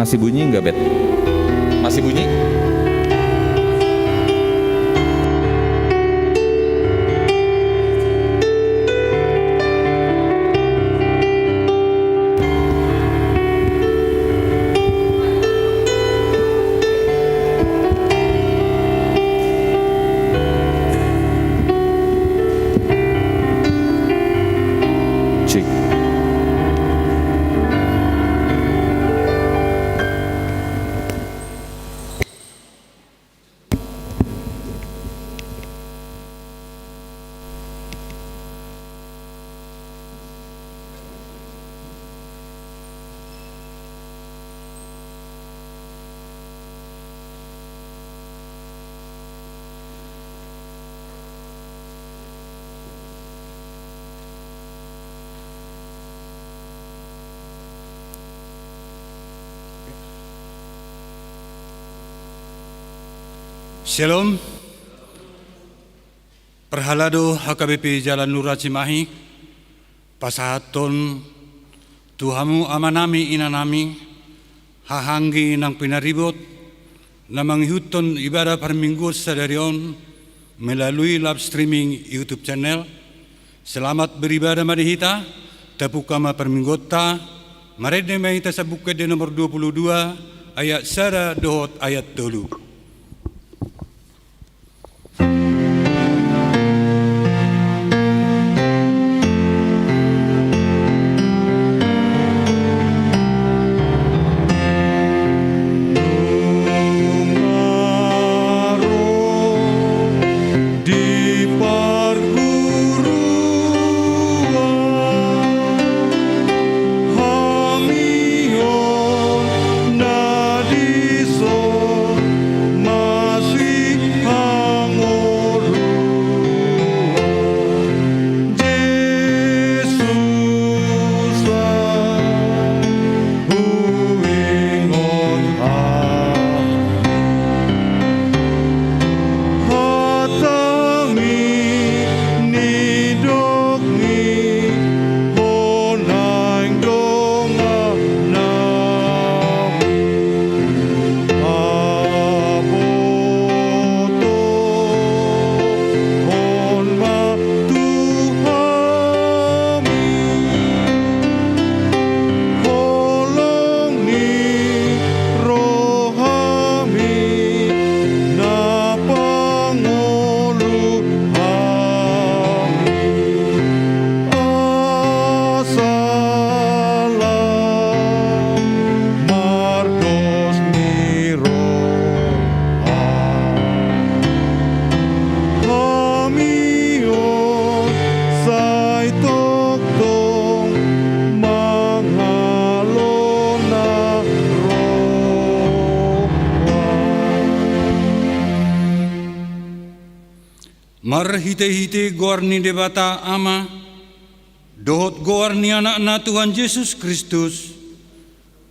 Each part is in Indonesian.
Masih bunyi nggak, Bet? Masih bunyi? Cik. Shalom. Perhalado HKBP Jalan Lurah Cimahi, pasahaton Tuhamu amanami inanami, hahanggi nang pinaribot, na manghihuton ibadah perminggu sadarion melalui live streaming YouTube channel. Selamat beribadah madihita, tapukama perminggota, marede mahita sa bukid di nomor 22, ayat sada dohot ayat 3. Marhite-hite gorni debata ama, dohot gorni anak na Tuhan Yesus Kristus,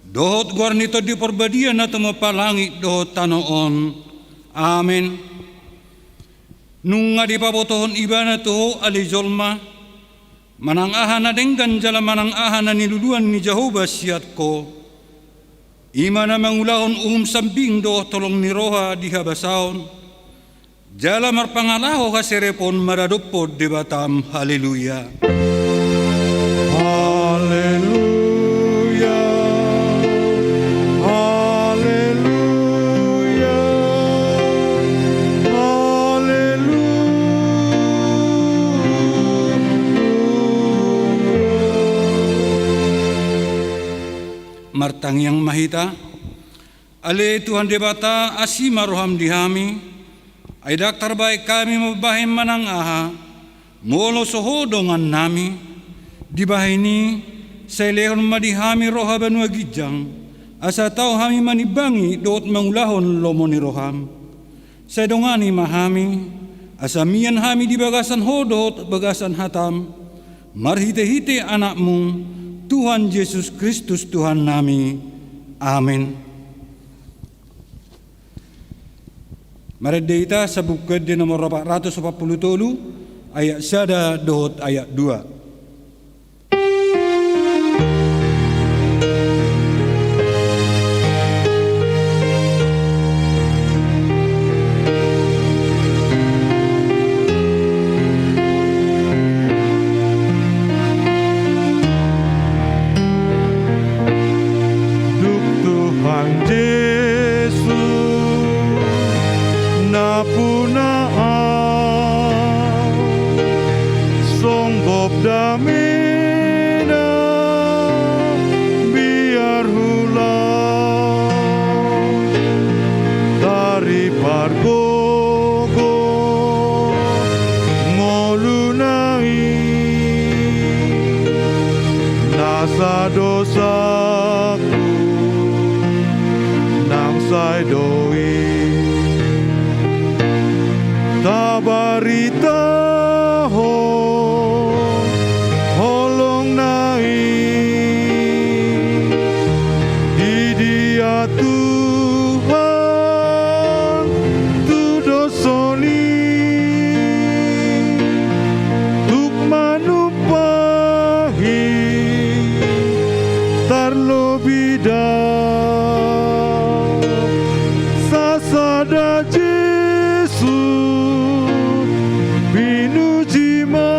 dohot gorni to di perbadian na tumapalangi dohot tanoon. Amen. Nung nga di pabotohon iba na to alijolma, manang aha na denggan jala manang aha na niluluan ni Jehovah siat ko, ima na mangulahon sambing dohot tolong ni roha di habasaon, jala marpangalaho kaserepon maradupod di batam. Haleluya. Haleluya. Haleluya. Haleluya. Martang yang mahita, ale Tuhan debata asima roham dihami, ay daktar baik kami mabahim manang aha, molo sohodongan nami, di bahay ni, sa ilehon madihami roha banwa gijang, asa tao hami manibangi doot mangulahon lomo ni roham. Sa dongani mahami, asa miyan hami di bagasan hodot, bagasan hatam, marhite-hite anakmu, Tuhan Yesus Kristus Tuhan nami. Amin. Maredita sa bukid di nomor 447 ayat sada dohot ayat 2. songgop damina biar hula dari pargogo ngolunai nasa dosaku nang sai doi tabarita holong nai di dia Tuhan tu dosoni tuk manupahi tarlobida sasada Yesus binujima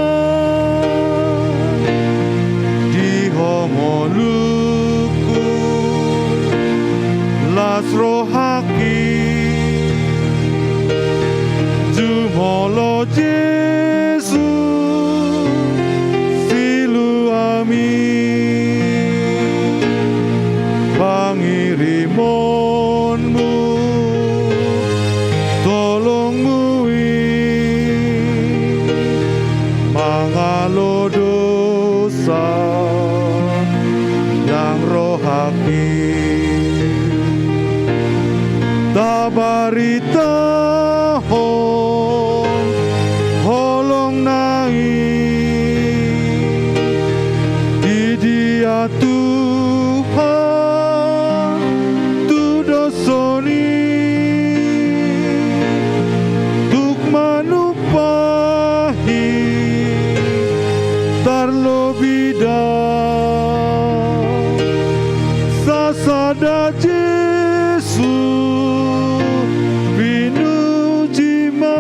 di homoluku lasro haki jumolo Yesus silu amin pangirimonmu tolongmu mangalo dosa yang rohaki tabarita holong nai di dia Tuhan tu dosoni tuk manupahi tarlobida sasada Yesus binujima.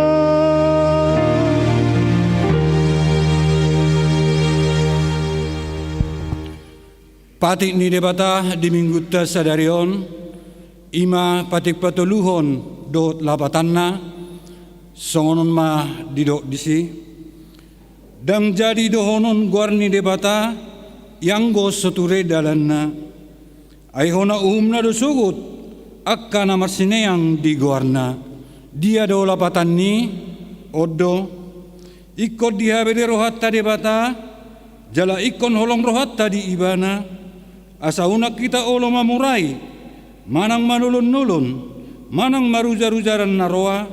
Patik ni debata di minggu ta sadarion ima patik patuluhon dot labatanna songonon ma didok disi dang jadi dohonon guarni debata yang go soture dalanna aihona umna do sugut akka namar sineang di guarna dia do labatanni oddo ikut dihabedi rohatta debata jala ikon holong rohatta di ibana asauna kita olo mamurai manang manulun-nulun manang maruja-rujaran naroa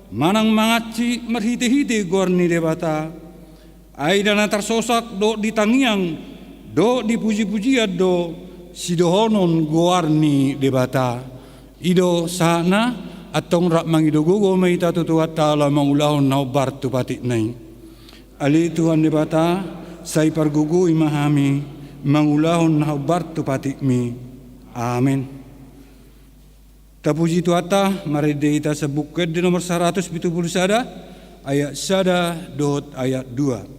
manang mangaci merhiti-hiti gorni debata ai dana tersosak do ditangiang do dipuji-pujian do sidohonon guarni debata ido sana atong rak mangido gogo maita tutuat ta'ala mangulahon naubar tu patik nai ali Tuhan debata sai pargugu imahami mangulahon naubar tu patik mi amin. Tapuji Tuata mari kita sebutkan di nomor 170 sada ayat sada dot ayat 2.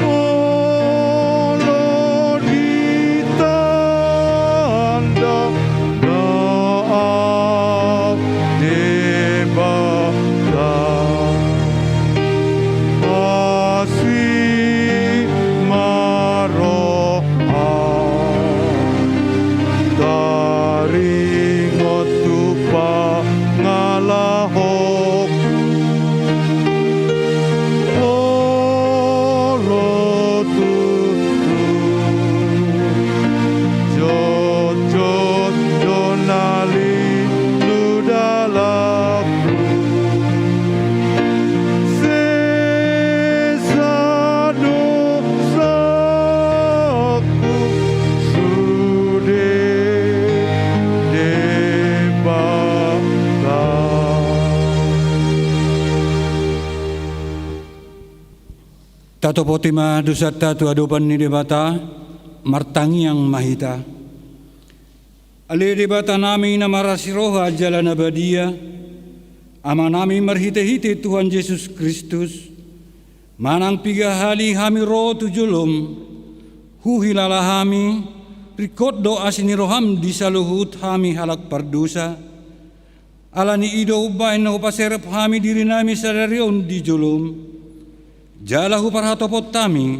Olo dita Tato potima dusata tu adopan ni debata martangi yang mahita. Ali debata nami na marasiroha jalan abadia. Ama nami marhite-hite Tuhan Yesus Kristus. Manang piga hali hami roh tu julum. Huhilala hami. Rikot doa sini roham di saluhut hami halak pardusa. Alani ido ubay na upaserap hami diri nami sadarion di julum. Jalahu parhatopot tami.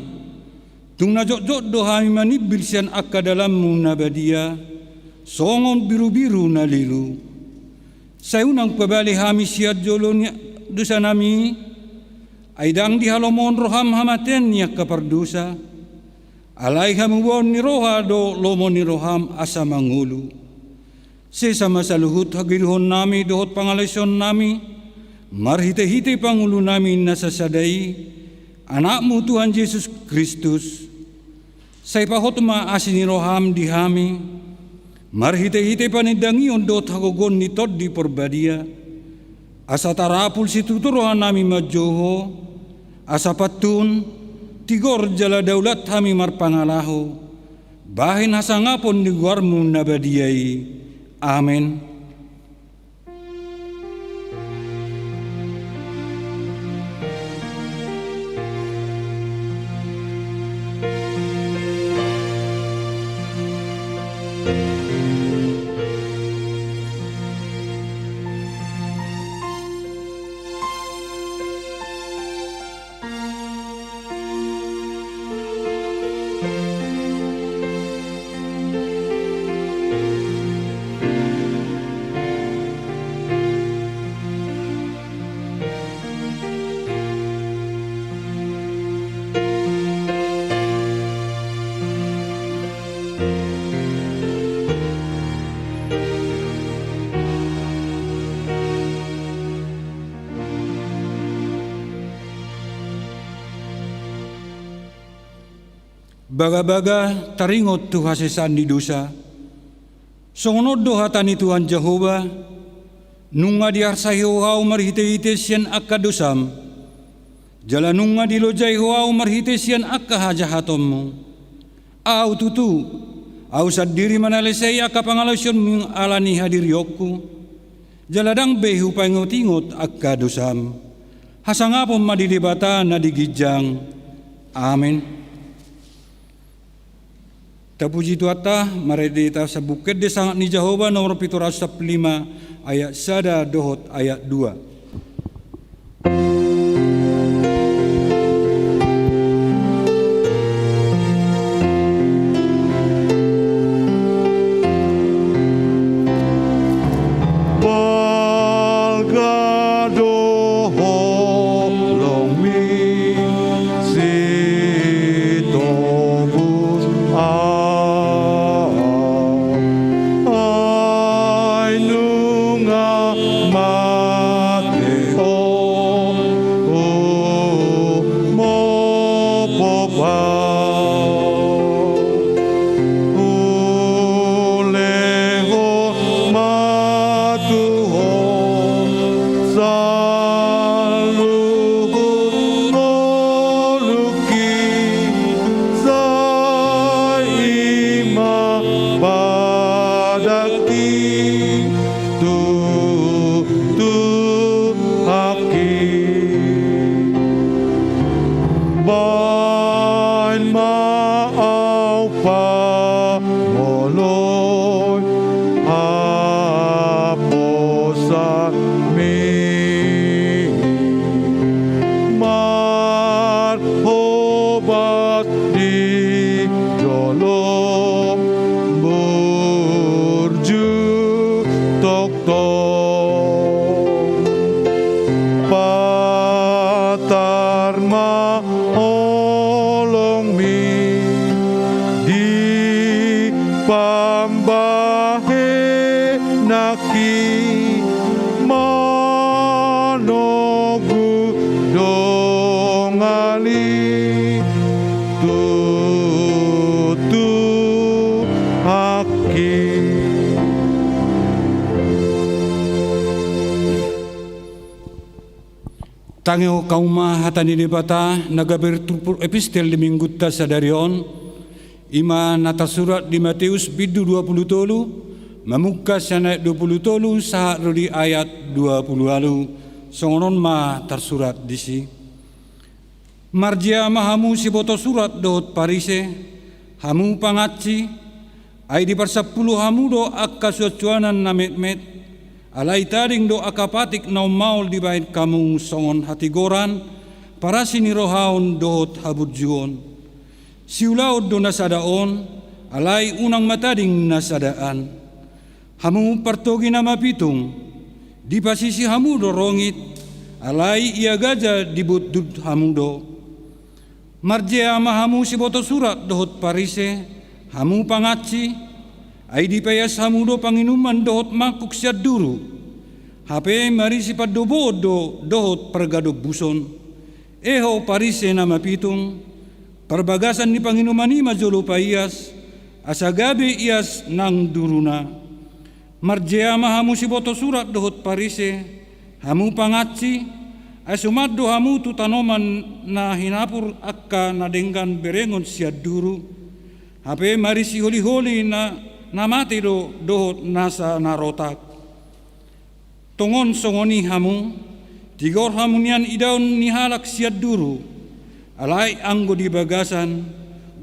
Tung najok-jok do hami manibil sian akka dalam munabadia. Songon biru-biru na lilu. Sayunang pabali hami siat jolonya dosa nami. Aidang di halomon roham hamaten niya kapardusa. Alay hamuwon ni roha do lomon ni roham asa mangulu. Sesama saluhut hagiruhon nami dohot pangalason nami. Marhite-hite pangulo nami nasasadai. Anakmu Tuhan Yesus Kristus. Say pahot maasin ni roham di hami. Marhite-hite panidangion dot hagogon ni tod di porbadia. Asa tarapul si tuturohan nami majoho. Asa patun tigor jala daulat hami marpangalaho. Bahin hasangapon di guarmu nabadiyai. Amin. Baga-baga taringot tu hasesan di dosa. Songonod do hatani Tuhan Jehova. Nunga diarsai hoau marhite-hite sian akka dosam. Jala nunga dilojai hoau marhite sian akka hajahatommu. Au tutu. Au sadiri manalesai akka pangalasion ming alani hadir yokku. Jaladang behu pangotingot akka dosam. Hasangapom madidibata na digijang. Amin. Tapuji tuata maredeta sa bukit de sangat ni Jehova nomor 705 ayat 1 dohot ayat 2. Tangeo kauma hatani debata nagaber turpur epistel di minggutta sadarion ima nata surat di Matius bidu 20 memukka sana 20 saat rudi ayat 20 lalu songonon ma tersurat disi marjia mahamu si boto surat dot parise hamu pangaci ai di parsapuluh hamu do akka suacuanan namet-met alai taring do akapatik nau maul di bait kamu songon hati goran para sini rohaon dot habut juon siulaud do nasadaon alai unang matading nasadaan hamu partogi nama pitung di pasisi hamu do rongit alai ia gaja dibut dud hamu do marjea mahamu si boto surat dohot parise hamu pangaci ai di payas hamu do panginuman dohot makuk siat duru hape mari sipat do bodo dohot pergado buson eho parise nama pitung perbagasan di panginuman ima jolo payas asagabe ias nang duruna marjea mahamu si boto surat dohot parise hamu pangaci asumat do hamu tu tanoman na hinapur akka na denggan berengon siat duru hape mari si holi-holi na mati do dohot nasa narotak tongon songoni hamu tigor hamunian idaun nihalak siat duru alai anggo di bagasan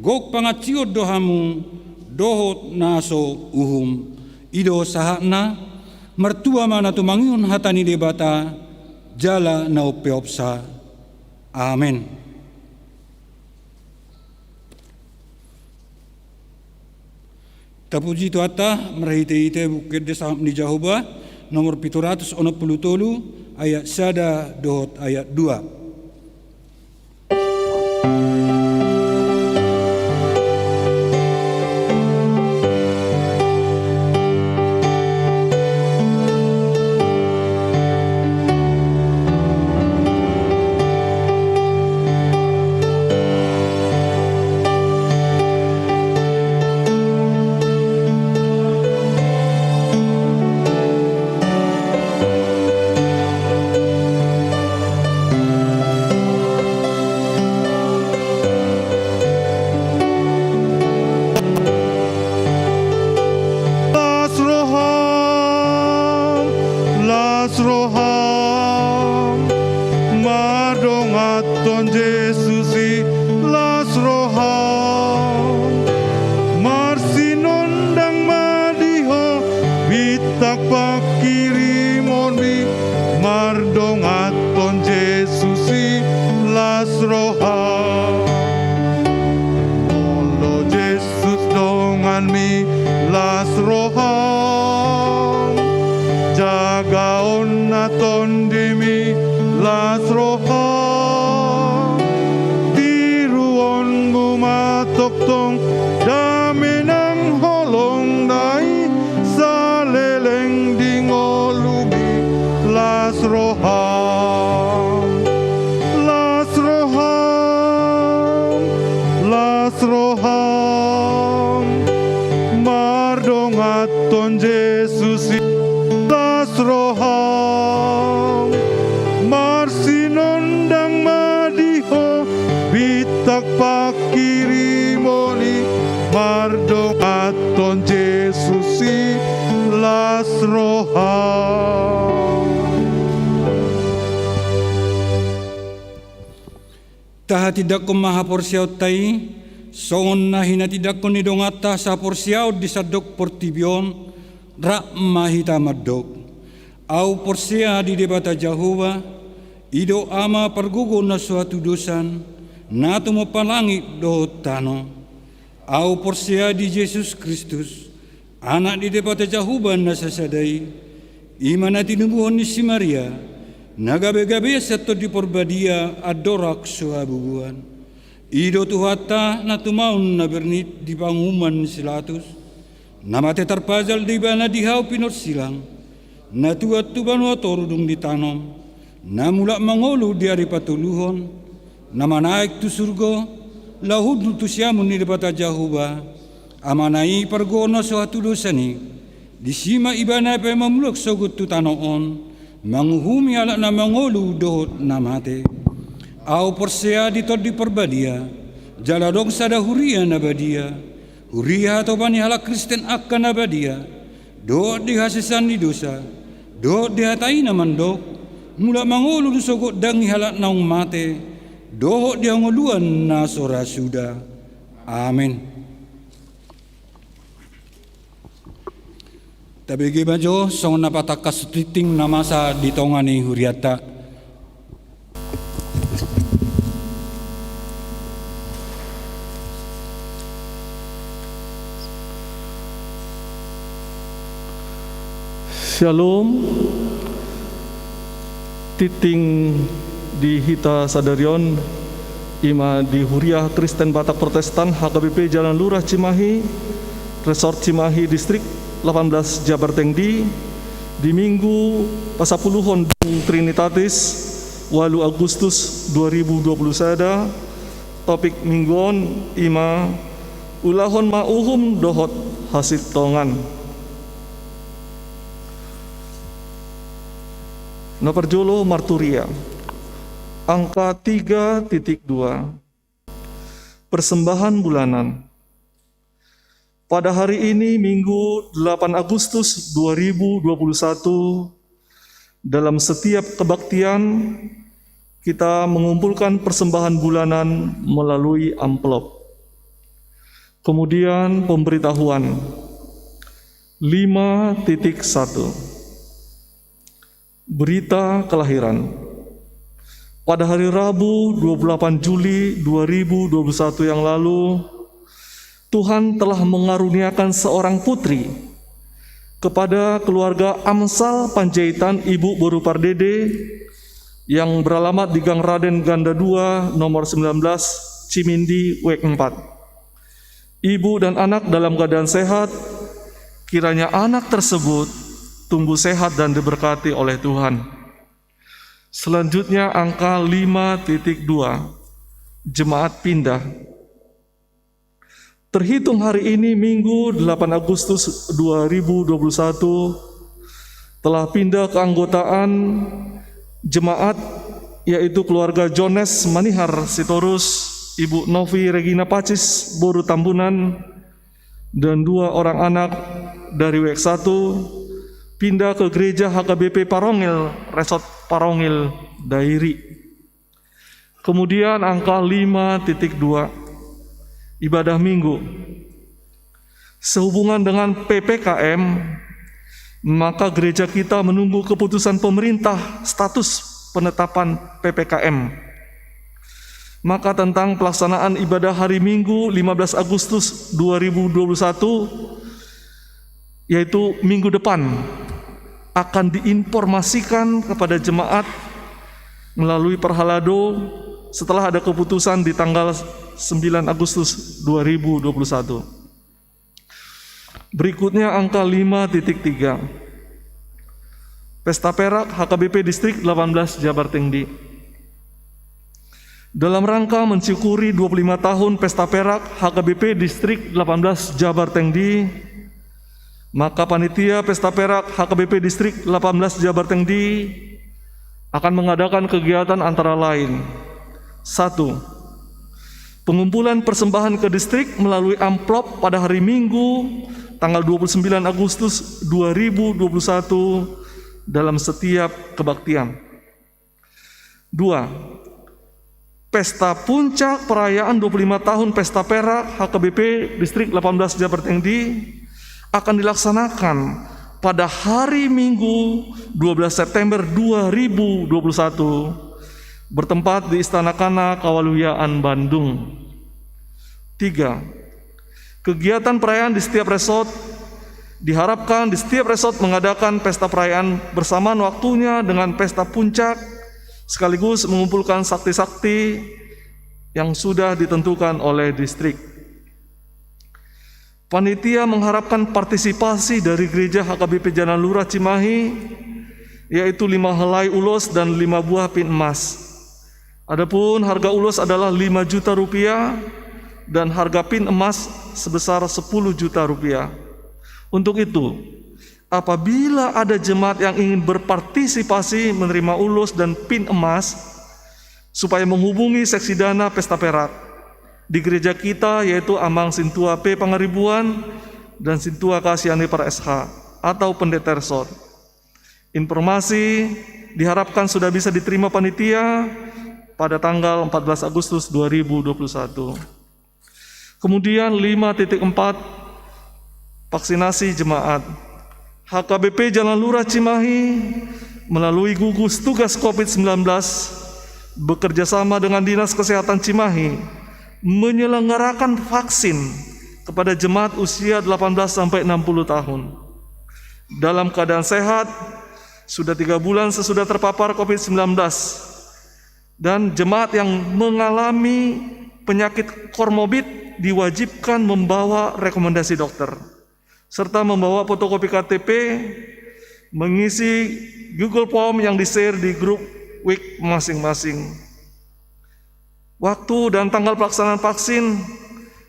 gok pangaciot do hamu dohot naso uhum ido sahakna mertua mana tu mangiun hatani debata jala nau peopsa amin. Tapuji tuata merahite ite bukit desa ni Jahoba nomor 763 ayat sada dot ayat 2. Taha tidak ko maha porsiaw tay, songon na hina tidak ko nidongata sa porsiaw di sadok portibion, ra mahita madok. Au porsia di debata Jahoba, ido ama pergugo na suatu dosan, na tumapalangit do tano. Au porsia di Yesus Kristus, anak di debata Jahoba na sasadai, imana tinubuhon ni si Maria, nagabe-gabe seto di porbadia adorak suabubuan. Ido tuhata na tumaun na bernit di panguman silatus. Namate terpajal di bana dihau pinot silang. Na tuat tuban watorudung ditanom. Na mulak mangolu di hari patuluhon. Nama naik tu surgo. Lahud tu siamun ni debata Jahoba. Amanai pergona suatu dosani. Di sima ibana pe mamulak sogut tu tanoon. manguhumi alak na mangolu dohot na mate. Au persea ditod di perbadia, jaladong sada huria na badia, huria atau bani halak Kristen akan na badia, dohot di hasisan di dosa, dohot di hatai na mandok, mula mangolu dusogot dangi halak naung mate, dohot di angoluan na sora suda. Amin. Tabigi bajo song napatakas titing namasa ditongani huriata. Shalom. Titing di Hita Sadarion Ima di Huriah Kristen Batak Protestan HKBP Jalan Lurah Cimahi, Resort Cimahi Distrik 18 Jabar Tengdi di Minggu Pasapuluhon Trinitatis 8 Agustus 2020 sada. Topik mingguon ima ulahon mauhum dohot hasil tongan. Naparjolo Marturia angka 3.2 persembahan bulanan. Pada hari ini Minggu 8 Agustus 2021 dalam setiap kebaktian kita mengumpulkan persembahan bulanan melalui amplop. Kemudian pemberitahuan 5.1 Berita kelahiran. Pada hari Rabu 28 Juli 2021 yang lalu, Tuhan telah mengaruniakan seorang putri kepada keluarga Amsal Panjaitan Ibu Boru Pardede yang beralamat di Gang Raden Ganda 2 nomor 19 Cimindi Wek 4. Ibu dan anak dalam keadaan sehat, kiranya anak tersebut tumbuh sehat dan diberkati oleh Tuhan. Selanjutnya angka 5.2 Jemaat pindah. Terhitung hari ini Minggu 8 Agustus 2021 telah pindah keanggotaan jemaat yaitu keluarga Jones Manihar Sitorus, Ibu Novi Regina Pacis Boru Tambunan dan 2 orang anak dari WEK 1 pindah ke gereja HKBP Parongil, Resort Parongil, Dairi. Kemudian angka 5.2 ibadah minggu. Sehubungan dengan PPKM, maka gereja kita menunggu keputusan pemerintah status penetapan PPKM. Maka tentang pelaksanaan ibadah hari Minggu 15 Agustus 2021, yaitu minggu depan, akan diinformasikan kepada jemaat melalui Perhalado setelah ada keputusan di tanggal 9 Agustus 2021. Berikutnya angka 5.3 Pesta Perak HKBP Distrik 18 Jabar Tengdi. Dalam rangka mensyukuri 25 tahun Pesta Perak HKBP Distrik 18 Jabar Tengdi, maka panitia Pesta Perak HKBP Distrik 18 Jabar Tengdi akan mengadakan kegiatan antara lain: 1. Pengumpulan persembahan ke distrik melalui amplop pada hari Minggu tanggal 29 Agustus 2021 dalam setiap kebaktian. 2. Pesta puncak perayaan 25 tahun Pesta Perak HKBP Distrik 18 Jabar Tengdi akan dilaksanakan pada hari Minggu 12 September 2021 bertempat di Istana Kana Kawaluyaan Bandung. 3. Kegiatan perayaan di setiap resort diharapkan di setiap resort mengadakan pesta perayaan bersamaan waktunya dengan pesta puncak sekaligus mengumpulkan sakti-sakti yang sudah ditentukan oleh distrik. Panitia mengharapkan partisipasi dari gereja HKBP Jalan Lurah Cimahi, yaitu 5 helai ulos dan 5 buah pin emas. Adapun harga ulos adalah 5 juta rupiah dan harga pin emas sebesar 10 juta rupiah. Untuk itu, apabila ada jemaat yang ingin berpartisipasi menerima ulus dan pin emas, supaya menghubungi seksi dana pesta perak di gereja kita, yaitu Amang Sintua P. Pangaribuan dan Sintua Kasiani para SH atau Pendeta Resort. Informasi diharapkan sudah bisa diterima panitia pada tanggal 14 Agustus 2021. Kemudian 5.4 vaksinasi jemaat. HKBP Jalan Lurah Cimahi melalui gugus tugas COVID-19 bekerjasama dengan Dinas Kesehatan Cimahi menyelenggarakan vaksin kepada jemaat usia 18 sampai 60 tahun. Dalam keadaan sehat, sudah 3 bulan sesudah terpapar COVID-19, dan jemaat yang mengalami penyakit komorbid diwajibkan membawa rekomendasi dokter, serta membawa fotokopi KTP, mengisi Google Form yang di-share di grup WIC masing-masing. Waktu dan tanggal pelaksanaan vaksin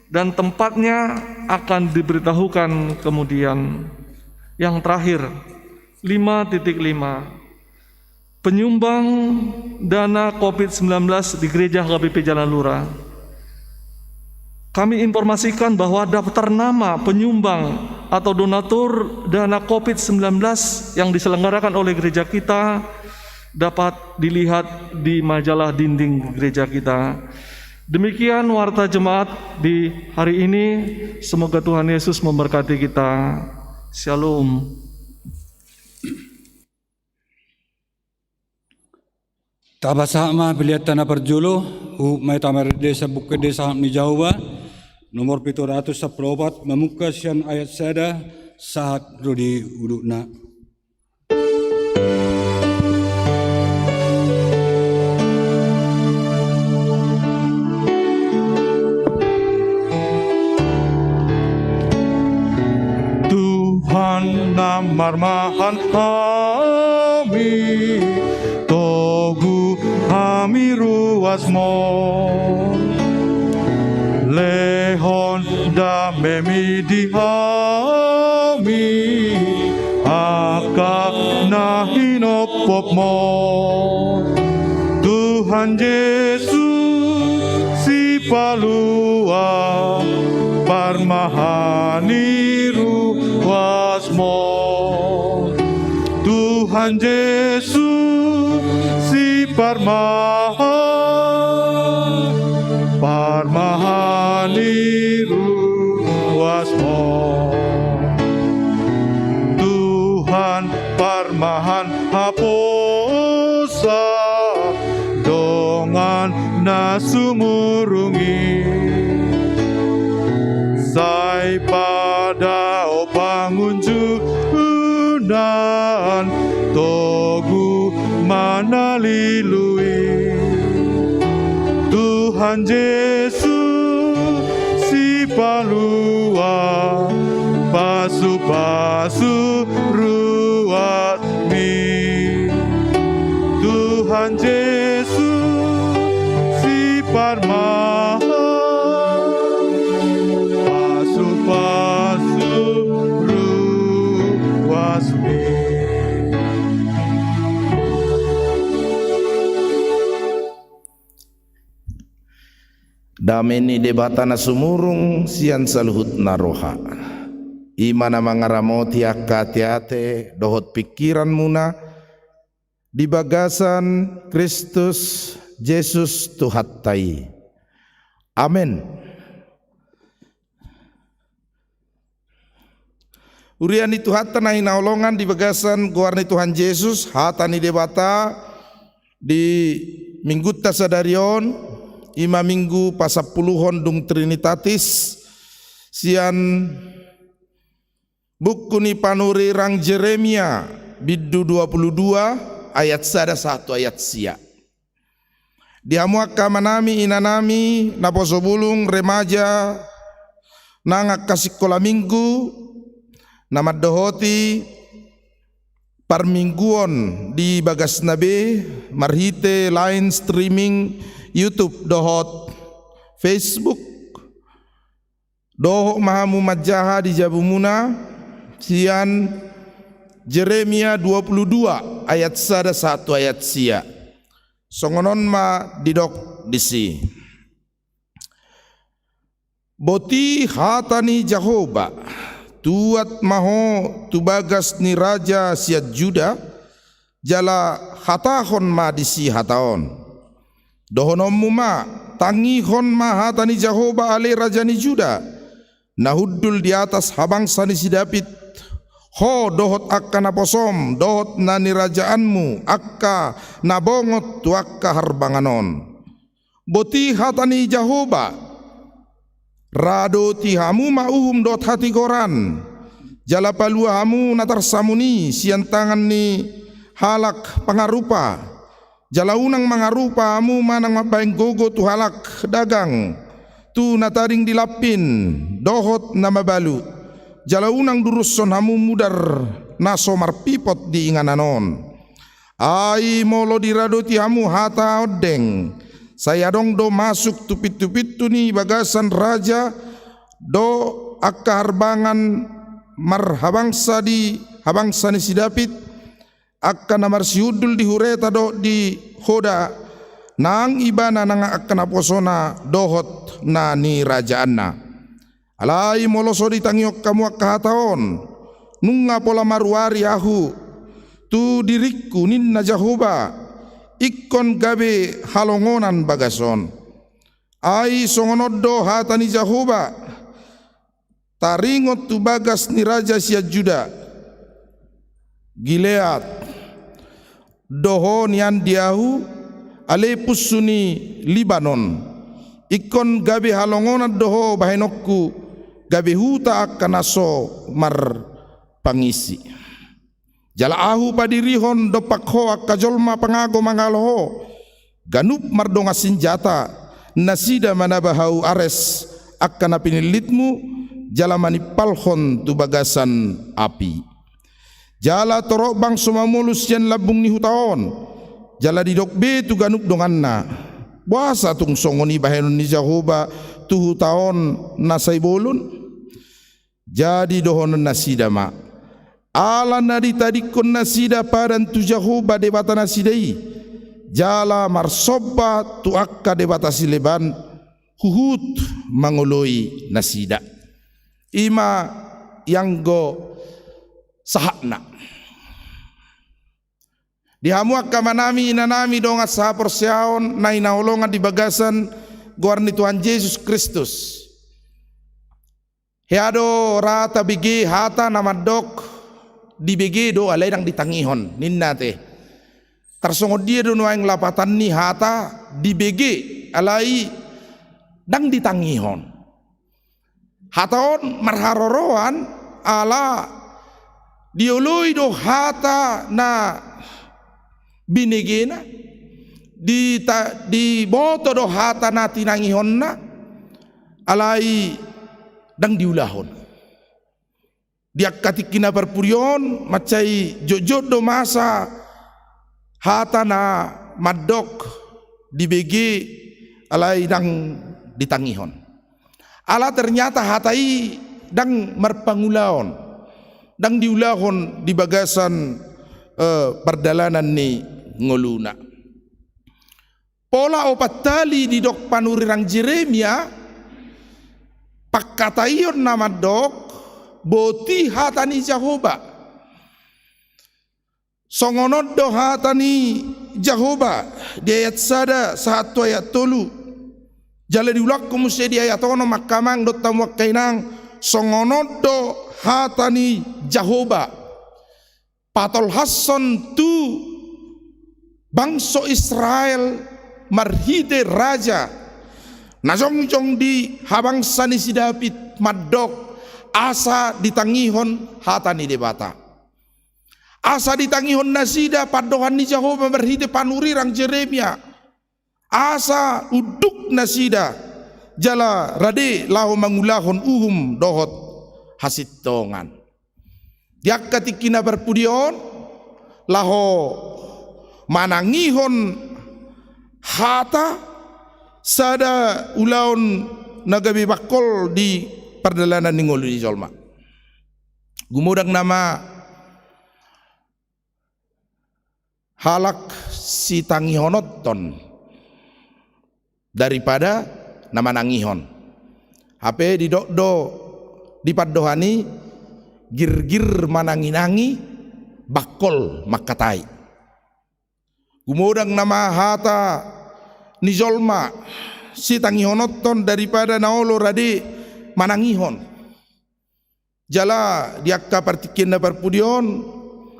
dan tempatnya akan diberitahukan kemudian. Yang terakhir, 5.5 penyumbang dana COVID-19 di Gereja HKBP Jalan Lurah. Kami informasikan bahwa daftar nama penyumbang atau donatur dana COVID-19 yang diselenggarakan oleh gereja kita dapat dilihat di majalah dinding gereja kita. Demikian warta jemaat di hari ini. Semoga Tuhan Yesus memberkati kita. Shalom. Tabasama biliat tanah perjulo, may tamar desa bukit desa ni Jawa, nomor 714 memuka sian ayat sada saat rudi udukna. Tuhan namarmahan kami, Togu kami ruasmo, Lehon damemi di kami, Aka nahinopopmo. Tuhan Yesus si palua, Parmahani ruasmo. Tuhan Yesus si Parmahani ruasmo. Tuhan Parmahan haposa dongan nasumurungi. Sai pada pangunjunan Togu manalilui. Tuhan Yesus si palua, pasu-pasu ruatmi. Tuhan Yesus si Parmahan, pasu-pasu ruasmi. Dameni debatana sumurung sian saluhut naroha. Imana mangaramoti akatiate dohot pikiran muna di bagasan Kristus Yesus Tuhattai. Amin. Uriani Tuhatan nahi naolongan di bagasan guarni Tuhan Yesus hatani debata di Mingguta Sadarion Ima minggu pasapuluhon dung Trinitatis sian buku ni panuri rang Jeremia biddu 22 ayat 1 ayat sia. Diamuaka manami inanami naposo bulung remaja nangak kasih kola minggu nama dohoti parmingguon di bagas nabe marhite line streaming YouTube dohot Facebook dohok mahamu majaha di Jabumuna sian Jeremia 22 ayat 1 ayat sia. Songonon ma didok disi. Boti hatani Jehovah tuat maho tubagas ni raja siat Juda jala hatahon ma disi hataon. Dohonom ma tangihon ma hatani Jehovah ale raja ni Juda. Nahuddul di atas habangsa ni si David. Ho dohot akka naposom dohot na nirajaanmu akka nabongot tu akka harbanganon. Boti hatani Jehovah rado tihamu mauhum dot hati goran jala palua hamu natarsamuni sian tangan ni halak pangarupa jala unang mangarupa hamu manang mabaeng gogo tu halak dagang tu nataring dilapin dohot na mabalu jala unang duruson hamu mudar naso marpipot di ingananon. Ai molo dirado tihamu hata odeng saya dong do masuk tupit-tupit tu ni bagasan raja do akka harbangan marhabangsa di habangsa ni si David akka namar siudul di hureta do di hoda nang ibana nang akka naposona dohot na ni rajaanna. Alai moloso di tangiok kamu akka hataon nunga pola maruari ahu tu diriku ninna Jehovah ikon gabe halongonan bagason. Ai songonoddo hatani Jehovah taringot tu bagas ni raja siat Juda Gilead doho nian diahu ale pusuni Libanon ikon gabe halongonan doho bahenokku gabe huta akanaso mar pangisi. Jala ahu padirihon dopak ho akka jolma pangago mangaloho ganup mardonga senjata nasida manabahau ares akka napinilitmu jala manipalhon tu bagasan api. Jala torok bang sumamulus yan labung ni hutaon jala didokbe tu ganup donganna buasa tung songoni bahenon ni Jehovah tu hutaon nasay bolon jadi dohonon nasida ma. Ala nadi tadikon nasida padan tu Jehovah debata nasidai jala marsoba tu akka debata sileban huhut mangoloi nasida ima yang go sahakna dihamu akka manami inanami donga sahapor siaon na inaolongan di bagasan guarni Tuhan Yesus Kristus heado rata bigi hata namadok di BG do alay nang ditangihon ninnate tarsongod dia do nuang lapatan ni hata di BG alay dang ditangihon hataon marharoroan ala dioloy do hata na binigena di boto do hata na tinangihon na alay dang diulahon dia katikina perpurion macai jojod do masa hata na madok di BG alai dang ditangihon ala ternyata hatai dang marpangulaon dang diulahon di bagasan perdalanan ni ngoluna pola opat tali di dok panurirang Jeremia pakkatayon na madok boti hatani Jehovah songonod do hatani Jehovah di ayat sada 1 ayat 3 jala diulak kumusya di ayat ono makamang dot tamuak kainang songonod do hatani Jehovah patol hason tu bangso Israel marhide raja najong di habangsa ni si David madok asa ditangihon hatani debata asa ditangihon nasida padohan ni Jehovah berhide panurirang Jeremia asa uduk nasida jala rade lahu mangulahon uhum dohot hasitongan diak katikina berpudion laho manangihon hata sada ulaon nagabi bakol di perdalanan ningol di jolma gumudang nama halak si tangihonotton daripada nama nangihon. Hape di do di paddohani gir-gir manangi-nangi bakol makatai. Gumodang nama hata nizolma si tangihonotton daripada naolo rade manangihon. Jala diakka partikin na perpudion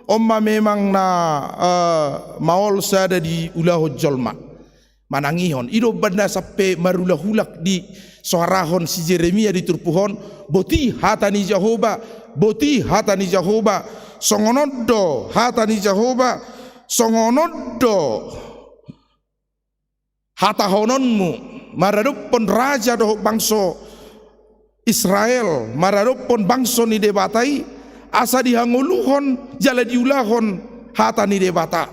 omma memang na maol sada di ulaho jolma manangihon. Ido banda sampai marulahulak di suarahon si Jeremia di turpuhon boti hatani Jehovah, boti hatani Jehovah, songonodo hatani Jehovah, songonodo hatahononmu maradupon raja doh bangso Israel, maradupon bangso ni debatai asa dihanguluhon jala diulahon hata ni debata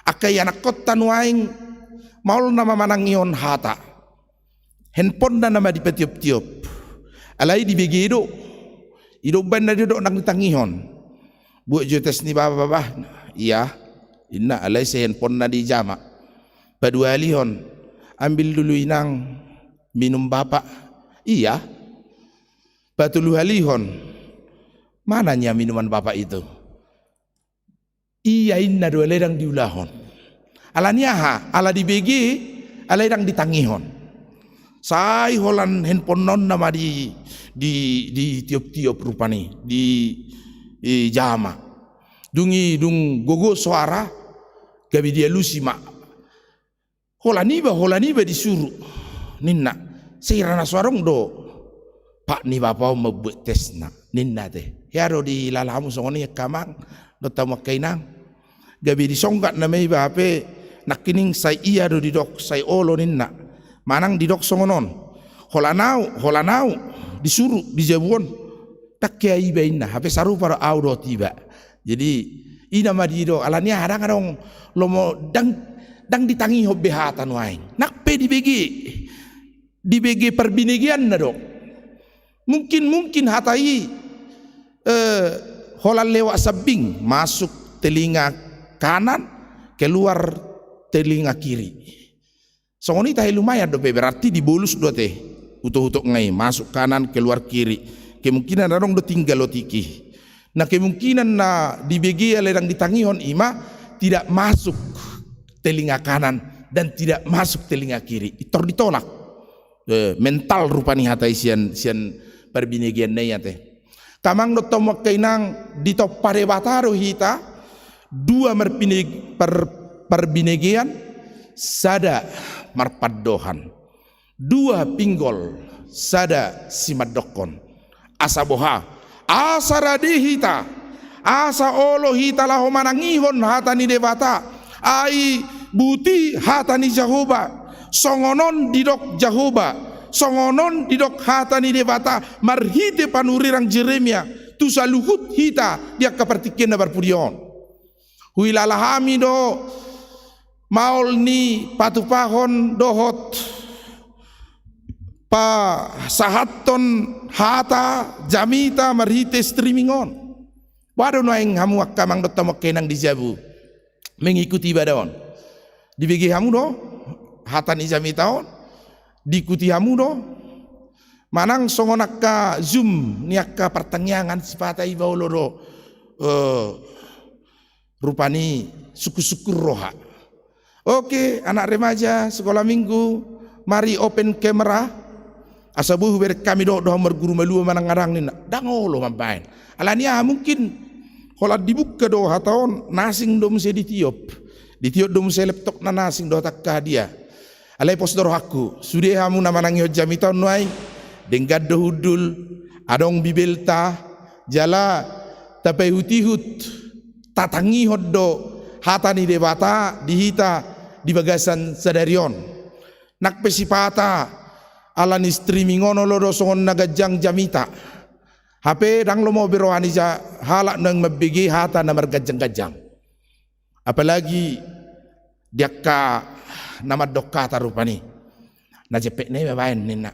akai anak kota nuaing maul nama manangion hata handphone na nama di petiop-tiop alai di begedo ido banda do nang ditangihon buat jotes ni baba iya inna alai se handphone na di jama badua alihon ambil dulu inang minum bapak iya batulu halihon mananya minuman bapak itu iya inna dua ledang diulahon alanya ha ala di BG ala ledang ditangihon sai holan handphone non nama di tiop-tiop rupani di jama dung gogo suara gabi dia lusi mak holaniba disuruh ninna seirana suarong do pak ni bapa mau buat tes nak ninna teh yaro di lalamu songoni kamang do tamu kainang gabi di songkat namai bape nakining sai iya do di dok sai olo ninna manang di dok songonon holanau disuruh dijabuon tak kiai bainna hape saru para audo tiba jadi ina madido alania kadang lomo dang ditangi hobbe hatan waing nakpe di BG perbinegian na dok mungkin hatai holan lewat sabing masuk telinga kanan keluar telinga kiri songoni tahi lumayan do berarti dibolus do teh utuh ngai masuk kanan keluar kiri kemungkinan adong do tinggal lo tiki nah kemungkinan na di BG ledang ditangihon ima tidak masuk telinga kanan dan tidak masuk telinga kiri ditolak mental rupani hatai sian perbinegian naya teh kamang do tomo kainang di top pare bataro hita dua perbinegian sada marpaddohan dua pinggol sada simadokon asa boha asa radihita asa olo hita laho manangihon hatani debata ai buti hatani Jehovah songonon didok Jehovah songonon didok hatani debata marhite panurirang Jeremia tu saluhut hita dia kapartikin na barpudion huilalahami do maul ni patupahon dohot pa sahaton hata jamita marhite streamingon wado noeng hamu akamang do tomo kenang dijabu mengikuti badon dibagi hamu do hatan ijami taon diikuti hamu do manang songonaka zoom niaka pertanyaan sipatai baulo do rupani suku-suku roha oke anak remaja sekolah minggu mari open camera asabuh ber kami do merguru melu manang ngarang nina dangolo mampain alania mungkin kalau dibuka do hataon nasing do mese ditiop do mese laptop na nasing do takka dia alai pos doro aku sude hamu nama nangio jamiton nuai denggad do hudul adong bibelta jala tapai hutihut tatangi hoddo hatani debata dihita di bagasan sadarion nak pesipata alani streaming ono lodo songon nagajang jamita HP dang lomo berohani ja halak nang mabigi hata na margajang-gajang apalagi diakka nama dokka tarupani na jepek nei mabaen ninna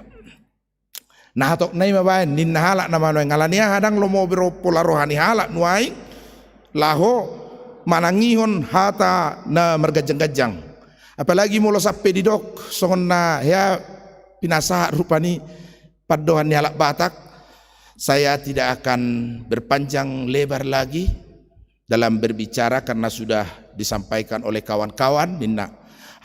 na hatok nei mabaen ninna halak nama no ngalania hadang lomo bero pola rohani halak nuai laho manangihon hata na margajang-gajang. Apalagi molo sappe di dok songon na ya pinasa rupani padohan ni halak Batak. Saya tidak akan berpanjang lebar lagi dalam berbicara karena sudah disampaikan oleh kawan-kawan minna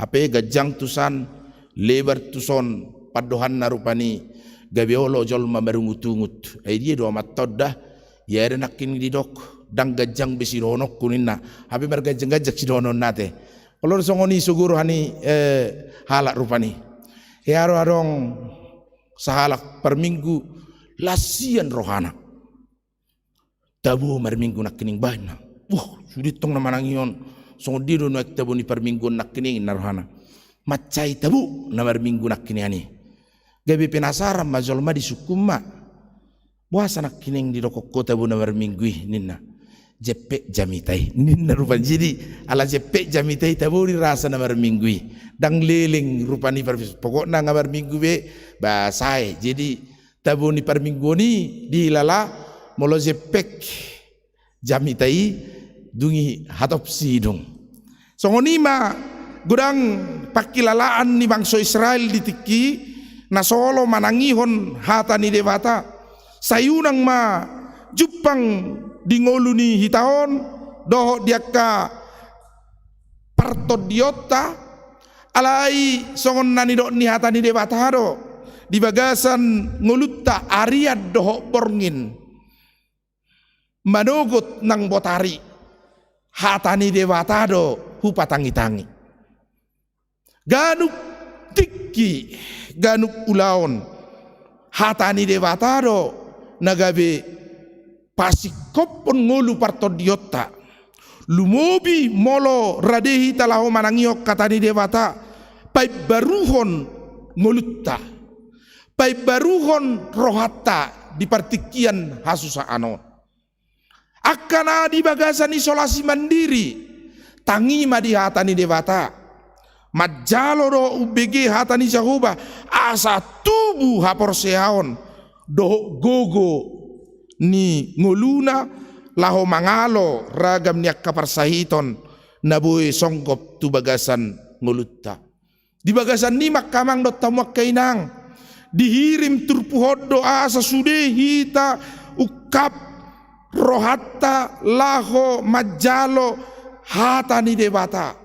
HP gajang tusan lebar tuson padohan na rupani gabiolo jol mamerungut-ungut. Dia doa matoddah ya renakin di dok dang gajang besironok kuninna HP bergajang-gajak sidonon nate. Kalau songoni suguru hani halak rupani. Ya arong sahalak per minggu lasian rohana. Tabu mar minggu nak kening bana. Wah, sudit tong nama nangion. Songo dido nak tabu ni per minggu nak kening na rohana. Macai tabu na mar minggu nak kening ani. Gabi penasaran mazolma di sukuma. Buasa nak kening di dokok kota bu na mar minggu ninna. Jepek jamitai ninna rupan jadi ala jepek jamitai tabu rasa na mar minggu dang leling rupani pervis pokokna ngabar minggu be basai jadi tabu ni per minggu ni dilala molo jepek jamitai dungi hatop sidung songoni ma gudang pakilalaan ni bangsa Israel ditiki na solo manangihon hata ni dewata sayunang ma jupang dingoluni hitaon doho diaka partodiota alai songon nani do ni hata ni dewata do di bagasan ngolutta ariad doho borngin manogot nang botari hata ni dewata do hupatangi-tangi ganuk tikki ganuk ulaon hata ni dewata do nagabe pasikopon ngolu partodiota lumobi molo radehi talaho manangiok katani dewata pai baruhon ngolutta pai baruhon rohata di partikian hasusa anon akana di bagasan isolasi mandiri tangi madi hatani dewata majalo do UBG hatani Jahoba asa tubuh haporseaon do gogo ni ngoluna laho mangalo ragam niak kaparsahiton nabuy songkop tu bagasan ngolutta di bagasan ni makamang dot tamuak kainang dihirim turpuhod doa sasude hita ukap rohatta laho majalo hata ni dewata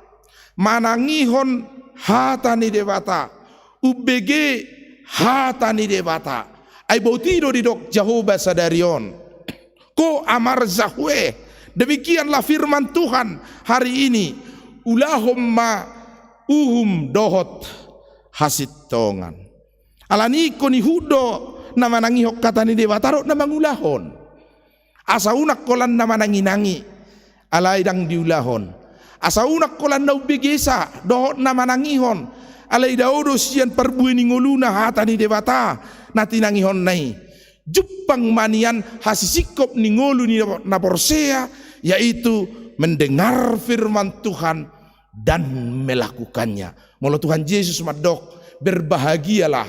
manangihon hata ni dewata UBG hata ni dewata ay bautido di dok Jahoba sadarion ko amar zahwe demikianlah firman Tuhan hari ini ulahum ma uhum dohot hasitongan alani koni hudo nama nangihok kata ni dewata nama ngulahon asa unak kolan nama nanginangi alai dang diulahon asa unak kolan nau begesa dohot nama nangihon alai daudo sian perbueni ngoluna hata ni dewata nati nangihon nai jupang manian hasisikop ni ngolu ni naporsea yaitu mendengar firman Tuhan dan melakukannya. Molo Tuhan Yesus madok berbahagialah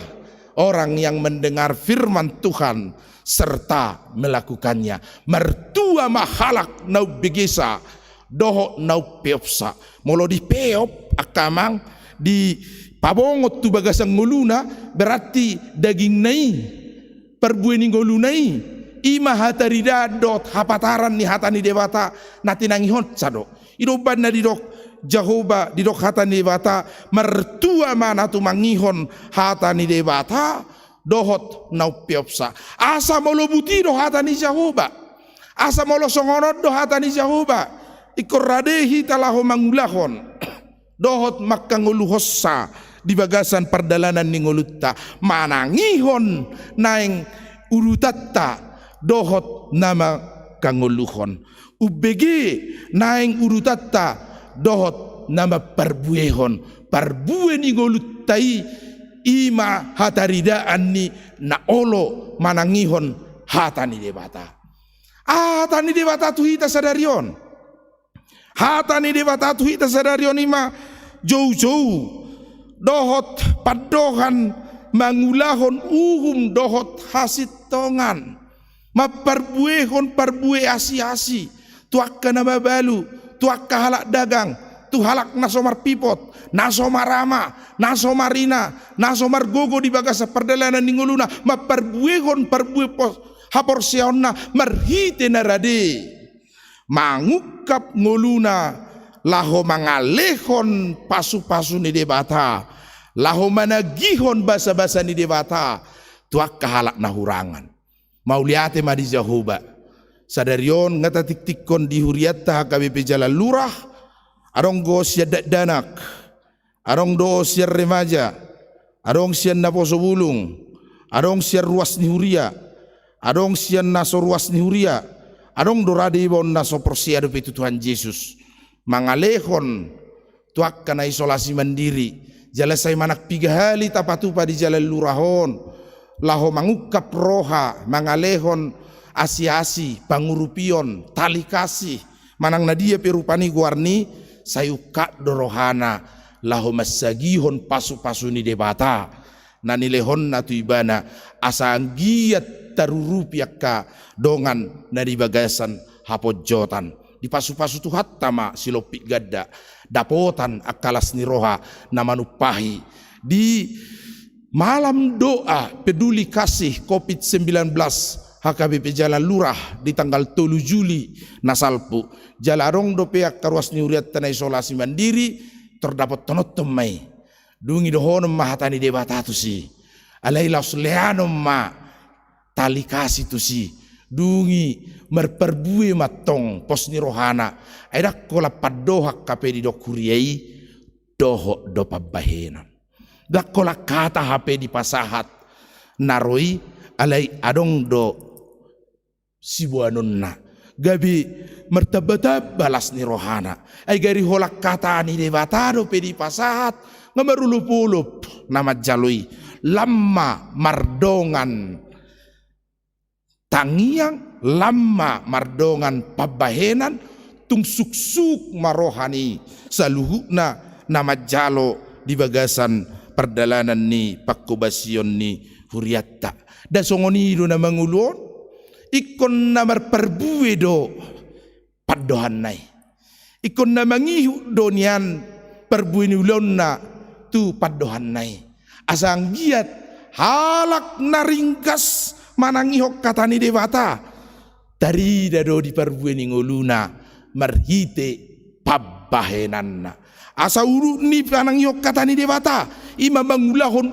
orang yang mendengar firman Tuhan serta melakukannya. Mertua mahalak nau begesa doho nau peopsa. Molo di peop akamang di pabongot tu bagasang nguluna berarti daging nai perbueni ngolunai ima hatarida dot hapataran ni hatani dewata nati nangihon sado idoban na didok Jahoba didok hatani dewata mertua mana tu mangihon hatani dewata dohot nau piopsa asa molo buti do hatani Jahoba asa molo songonot do hatani Jahoba ikoradehi talaho mangulahon dohot makanguluhossa di bagasan perdalanan ni ngolutta manangihon naeng urutatta dohot nama kanguluhon UBG naeng urutatta dohot nama perbuehon perbue ni ngoluttai ima hataridaan ni na olo manangihon hatani dewata hatani dewata tu hita sadarion hatani dewata tu hita sadarion ima jauh-jauh dohot padohan mangulahon uhum dohot hasitongan maparbuehon parbue asi-asi tuakka nama balu tuak kahalak dagang, tu halak nasomar pipot, nasomar rama, nasomar rina, nasomar gogo di bagasa perdalanan ninguluna, maperbuehon perbue pos hapor sionna marhite narade, mangukap nguluna, laho mangalehon pasu-pasu ni debata, laho managihon basa-basa ni debata, tuak kahalak nahurangan. Mauliate madi Jehovah. Sadarion ngata tik-tikkon di huriatta HKBP Jalan Lurah, arong go siya danak, arong do siya remaja, arong siya naposo bulung, arong siya ruas ni huria, arong siya naso ruas ni huria, arong dorade ibon naso persia do Tuhan Yesus. Mangalehon tuak kana isolasi mandiri, jala say manak pigahali tapatupa di Jalan Lurahon, laho mangukap roha, mangalehon asi-asi, pangurupion, tali kasih, manang nadia perupani guarni, sayuka dorohana, laho masagihon pasu-pasu ni debata, nanilehon natu ibana, asanggiat tarurupiak ka dongan nadi bagasan hapojotan, di pasu-pasu tu hattama silopik gadda, dapotan akalas ni roha namanupahi, di malam doa peduli kasih COVID-19 HKBP Jalan Lurah di tanggal 3 Juli nasalpu jalarong do peak karuas niuriat tanah isolasi mandiri terdapat tonotom mai dungi dohonom mahatani debata tu si alai laus leanom ma tali kasih tu si dungi merperbue matong pos ni rohana aidak kola padohak kape di dokuriai doho do pabahenan dak kola kata HP di pasahat naroi alai adong do sibuanonna gabi mertabata balas ni rohana ay gari holak kata ni debatado pedi pasahat ngamarulupulup nama jalui lama mardongan tangiang lama mardongan pabahenan tung suksuk marohani saluhukna nama jalo di bagasan perdalanan ni pakkubasion ni huriatta da songonido na mangulon ikon na marperbue do padohan nai ikon na mangihu do niyan perbue ni ulon na tu padohan nai asang giat halak naringkas manangihok kata ni dewata dari dado di perbue ni nguluna marhite pabahenanna asa uru ni panangihok kata ni dewata ima mangulahon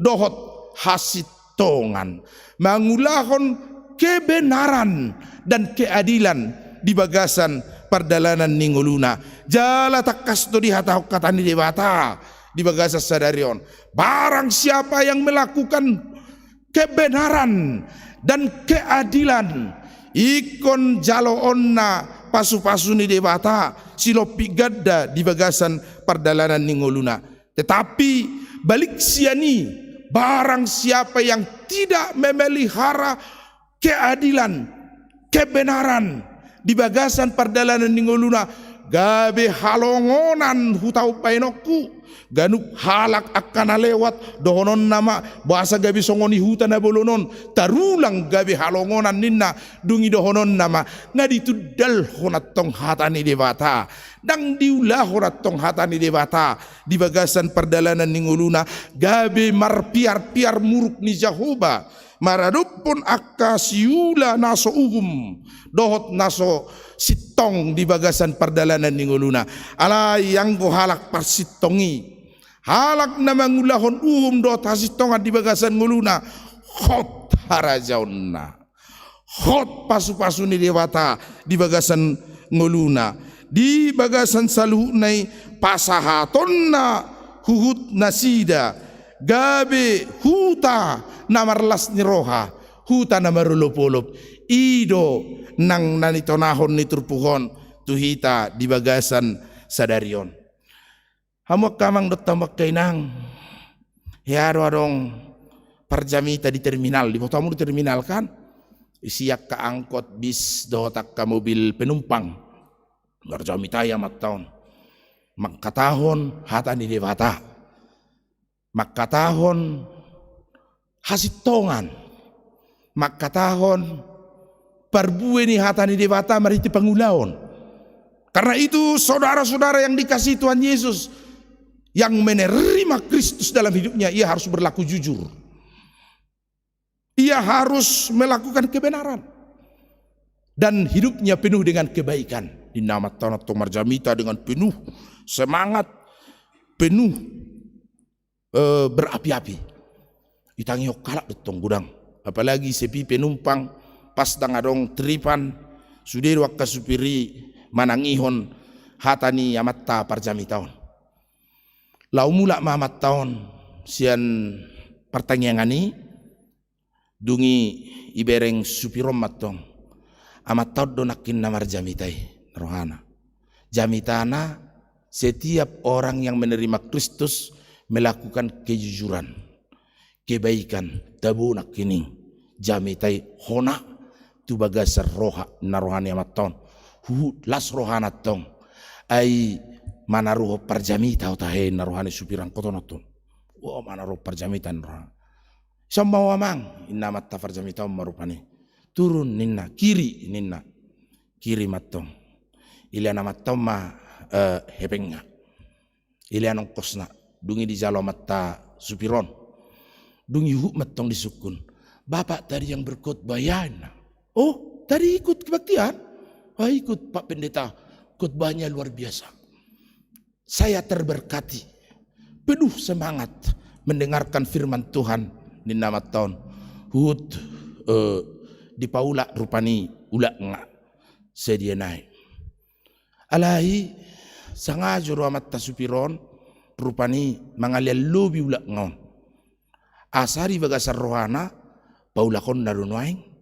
dohot hasitongan mangulahon kebenaran dan keadilan di bagasan perdalanan ninguluna jala takas do di hatahok kata ni dewata di bagasan sadarion barang siapa yang melakukan kebenaran dan keadilan ikon jalo onna pasu-pasu ni dewata silopi gadda di bagasan perdalanan ninguluna tetapi balik siani barang siapa yang tidak memelihara keadilan, kebenaran di bagasan perdalanan ningoluna gabe halongonan hutau painokku ganuk halak akan lewat dohonon nama bahasa gabe songoni huta na bolonon tarulang gabe halongonan ninna dungi dohonon nama ngadi tudal honatong hatani debata dang diulah honatong hatani debata di bagasan perdalanan ningoluna gabe marpiar-piar muruk ni Jehovah maradupun akka siula naso ugum dohot naso sitong di bagasan perdalanan ningoluna alai yang go halak parsitongi halak na mangulahon dohot hasitongan di bagasan nguluna hot harajauna hot pasu-pasu ni dewata di bagasan nguluna di bagasan saluhunai pasahatonna huhut nasida gabe huta namarlas ni roha huta namarulupulup ido nang nanitonahon ni turpuhon tuhita di bagasan sadarion hamuak kamang dotamak kainang hiaro adong parjamita di terminal di botamu di terminal kan isiak ka angkot bis dotak ka mobil penumpang parjamita ya mattaon makatahon hata ni dewata makatahon hasitongan makatahon parbue ni hata ni dewata mariti pangulaon Karena itu saudara-saudara yang dikasihi Tuhan Yesus, yang menerima Kristus dalam hidupnya, ia harus berlaku jujur. Ia harus melakukan kebenaran. Dan hidupnya penuh dengan kebaikan. Di nama Tuhan Marjamita dengan penuh semangat, penuh berapi-api. Itangi kalak detong gudang. Apalagi sepi penumpang pas dangadong tripan sudir wakka supiri manangihon hatani amatta parjami taon. Lau mula mamat taon sian pertanyangani dungi ibereng supirom matong amat taon donakin namar jamitai rohana. Jamitana setiap orang yang menerima Kristus melakukan kejujuran, kebaikan, tabunak kining jamitai hona tu bagasar roha narohani amat taon. Las rohana tong ai manaruho parjamita utahe narohani supirang kotonotun. Wow, manaruho parjamitan rohana. Sambawa mang inamat ta parjamita marupani. Turun ninna kiri ninna kiri matong. Ilian amat tong ma hepenga. Ilian ongkosna dungi di jalo mata supiron. Dungi hu matong disukun. Bapak tadi yang berkhotbah yana. Oh, tadi ikut kebaktian. Ikut Pak Pendeta, khotbahnya luar biasa. Saya terberkati, penuh semangat mendengarkan firman Tuhan di nama tahun. Hut di paula rupani ulak nga sedia naik. Alahi sangajo amat tasupiron rupani mangalia lobi ulak ngaon. Asari bagasar rohana paulakon narunwaing.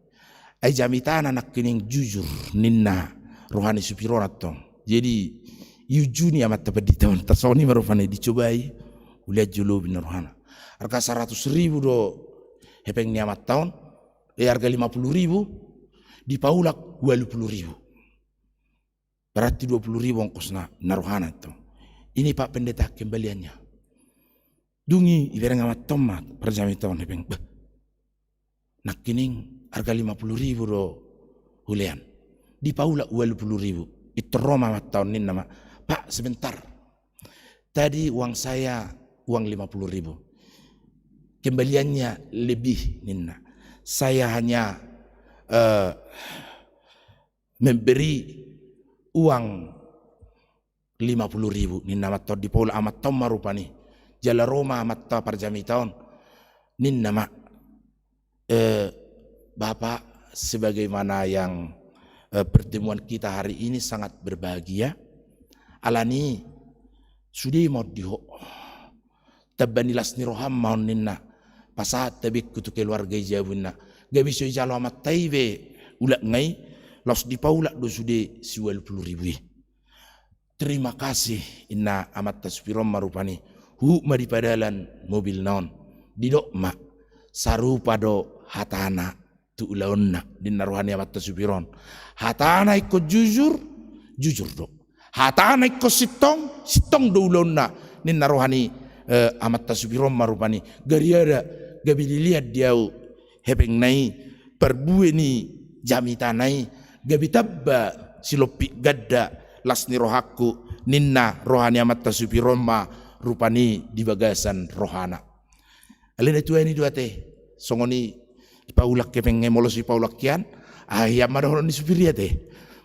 Ai jamitan anak kining jujur ninna rohani supiron atong. Jadi yujuni amat tapadi tahun tasoni marufani dicobai uliat julo bin rohana. Harga 100.000 do hepeng ni amat tahun, harga 50.000 di paulak 20.000. Berarti 20.000 ongkosna narohana itu. Ini Pak Pendeta kembaliannya. Dungi ibereng amat tomat perjami tahun hepeng. Nak kining harga 50.000 do hulean di paula 20.000 itu Roma tahun ini nama Pak sebentar tadi uang saya uang 50.000 kembaliannya lebih ninna saya hanya memberi uang 50.000 ninna matau di paula amat tahun marupani jala Roma amat tahun parjami tahun ninna mak Bapak, sebagaimana yang pertemuan kita hari ini sangat berbahagia. Alani sudi mau diho tabanilas ni roham mau ninna pasat tabik kutu keluarga jawunna gabi so jalo amat taibe ulak ngai los di paula do sudi 20.000. Terima kasih inna amat tasfirom marupani hu maripadalan mobil naon didok ma sarupa do hatana tu ulaonna di naruhani amat tasupiron. Hatana ikut jujur do. Hatana ikut sitong do ulaonna di naruhani amat tasupiron marupani. Gariada gabi dilihat diau hepeng nai perbue ni jamita nai gabi tabba silopi gadda lasni rohaku ninna rohani amat tasupiron ma rupani di bagasan rohana. Alina tu ini dua teh songoni paulak kepeng molosi paulakian ayam madohon di supiria teh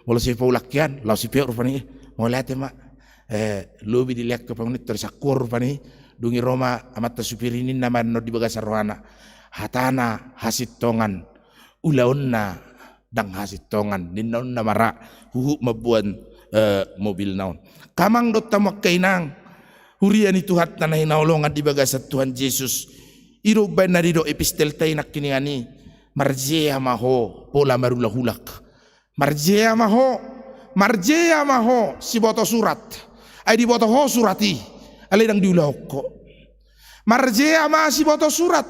molosi paulakian lau sipir rupani molate mak lobi dilihat ke pengunit tersakur rupani dungi Roma amat supirinin nama no di bagasar rohana hatana hasit tongan ulaonna dang hasit tongan ninnaun namara huhu mabuan mobil naon kamang dot tamak kainang hurian itu hat tanah naolongan di bagasar Tuhan Yesus. Iro banarido epistel tay nakiniani marjea maho pola marulahulak marjea maho si boto surat ay di boto ho surati alidang diulahokko marjea ma si boto surat